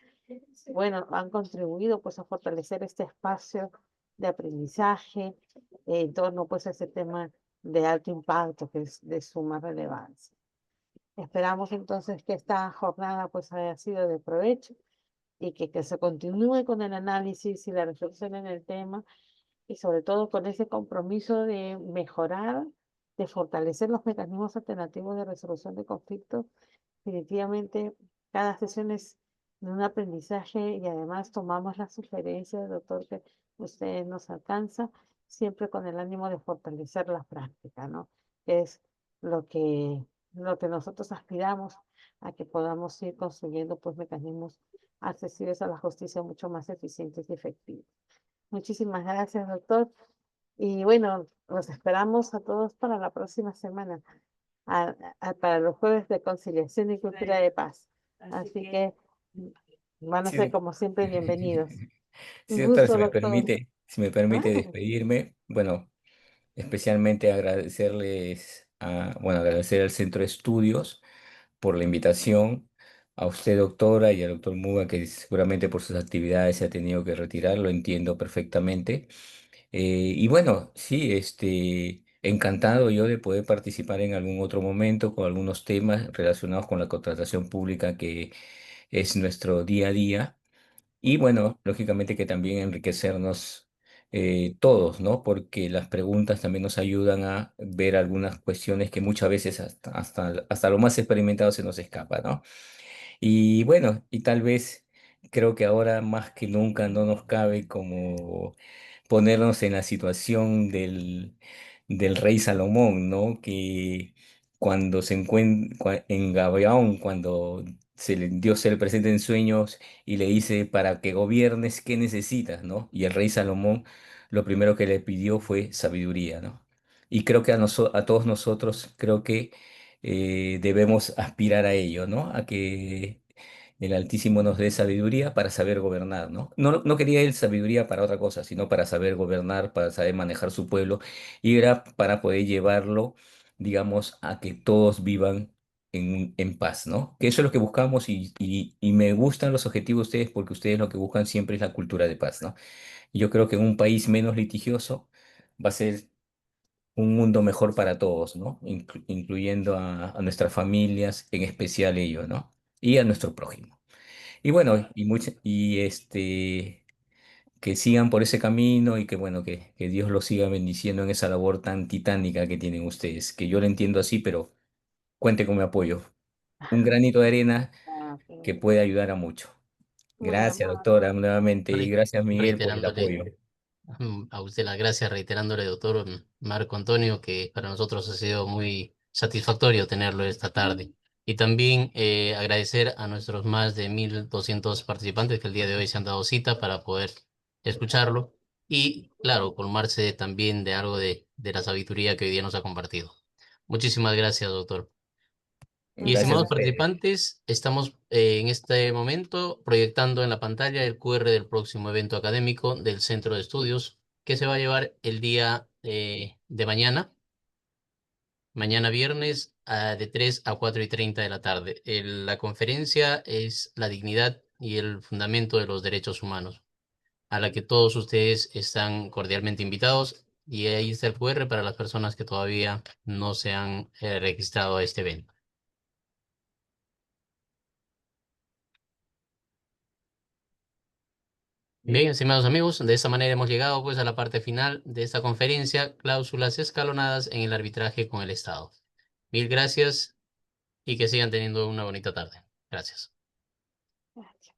bueno, han contribuido pues a fortalecer este espacio de aprendizaje en torno pues a este tema de alto impacto que es de suma relevancia. Esperamos entonces que esta jornada pues haya sido de provecho y que se continúe con el análisis y la reflexión en el tema y sobre todo con ese compromiso de mejorar, de fortalecer los mecanismos alternativos de resolución de conflictos. Definitivamente cada sesión es un aprendizaje y además tomamos las sugerencias, doctor, que usted nos alcanza, siempre con el ánimo de fortalecer la práctica, ¿no? Que es lo que, lo que nosotros aspiramos a que podamos ir construyendo pues mecanismos accesibles a la justicia mucho más eficientes y efectivos. Muchísimas gracias, doctor. Y bueno, los esperamos a todos para la próxima semana, para los jueves de conciliación y cultura de paz. Así que van a Sí, ser como siempre bienvenidos. sí, Un doctora, gusto, doctor. si me Ah, permite despedirme, bueno, especialmente bueno, agradecer al Centro de Estudios por la invitación, a usted, doctora, y al doctor Muga, que seguramente por sus actividades se ha tenido que retirar, lo entiendo perfectamente. Y bueno, sí, encantado yo de poder participar en algún otro momento con algunos temas relacionados con la contratación pública, que es nuestro día a día. Y bueno, lógicamente que también enriquecernos todos, ¿no? Porque las preguntas también nos ayudan a ver algunas cuestiones que muchas veces hasta lo más experimentado se nos escapa, ¿no? Y bueno, y tal vez creo que ahora más que nunca no nos cabe como ponernos en la situación del rey Salomón, ¿no? Que cuando se encuentra en Gabaón, cuando Dios se le presenta en sueños y le dice, para que gobiernes, ¿qué necesitas, no? Y el rey Salomón lo primero que le pidió fue sabiduría, ¿no? Y creo que a todos nosotros, creo que debemos aspirar a ello, ¿no? A que el Altísimo nos dé sabiduría para saber gobernar, ¿no? No quería él sabiduría para otra cosa, sino para saber gobernar, para saber manejar su pueblo, y era para poder llevarlo, digamos, a que todos vivan en paz, ¿no? Que eso es lo que buscamos, y me gustan los objetivos de ustedes, porque ustedes lo que buscan siempre es la cultura de paz, ¿no? Y yo creo que en un país menos litigioso va a ser un mundo mejor para todos, ¿no? Incluyendo a nuestras familias, en especial ellos, ¿no? Y a nuestro prójimo. Y bueno, que sigan por ese camino, y que bueno, que Dios los siga bendiciendo en esa labor tan titánica que tienen ustedes, que yo lo entiendo así, pero cuente con mi apoyo. Un granito de arena que ok. puede ayudar a mucho. Muy Gracias, doctora, amable. nuevamente, y gracias, Miguel, por el Reiterándole apoyo. a usted las gracias, reiterándole, doctor Marco Antonio, que para nosotros ha sido muy satisfactorio tenerlo esta tarde. Y también agradecer a nuestros más de 1.200 participantes que el día de hoy se han dado cita para poder escucharlo y, claro, colmarse también de algo de la sabiduría que hoy día nos ha compartido. Muchísimas gracias, doctor. Y Gracias a estimados ustedes. participantes, estamos en este momento proyectando en la pantalla el QR del próximo evento académico del Centro de Estudios que se va a llevar el día de mañana, mañana viernes, de 3 a 4:30 de la tarde. La conferencia es La dignidad y el fundamento de los derechos humanos, a la que todos ustedes están cordialmente invitados. Y ahí está el QR para las personas que todavía no se han registrado a este evento. Bien, estimados amigos, de esta manera hemos llegado pues a la parte final de esta conferencia, cláusulas escalonadas en el arbitraje con el Estado. Mil gracias y que sigan teniendo una bonita tarde. Gracias. Gracias.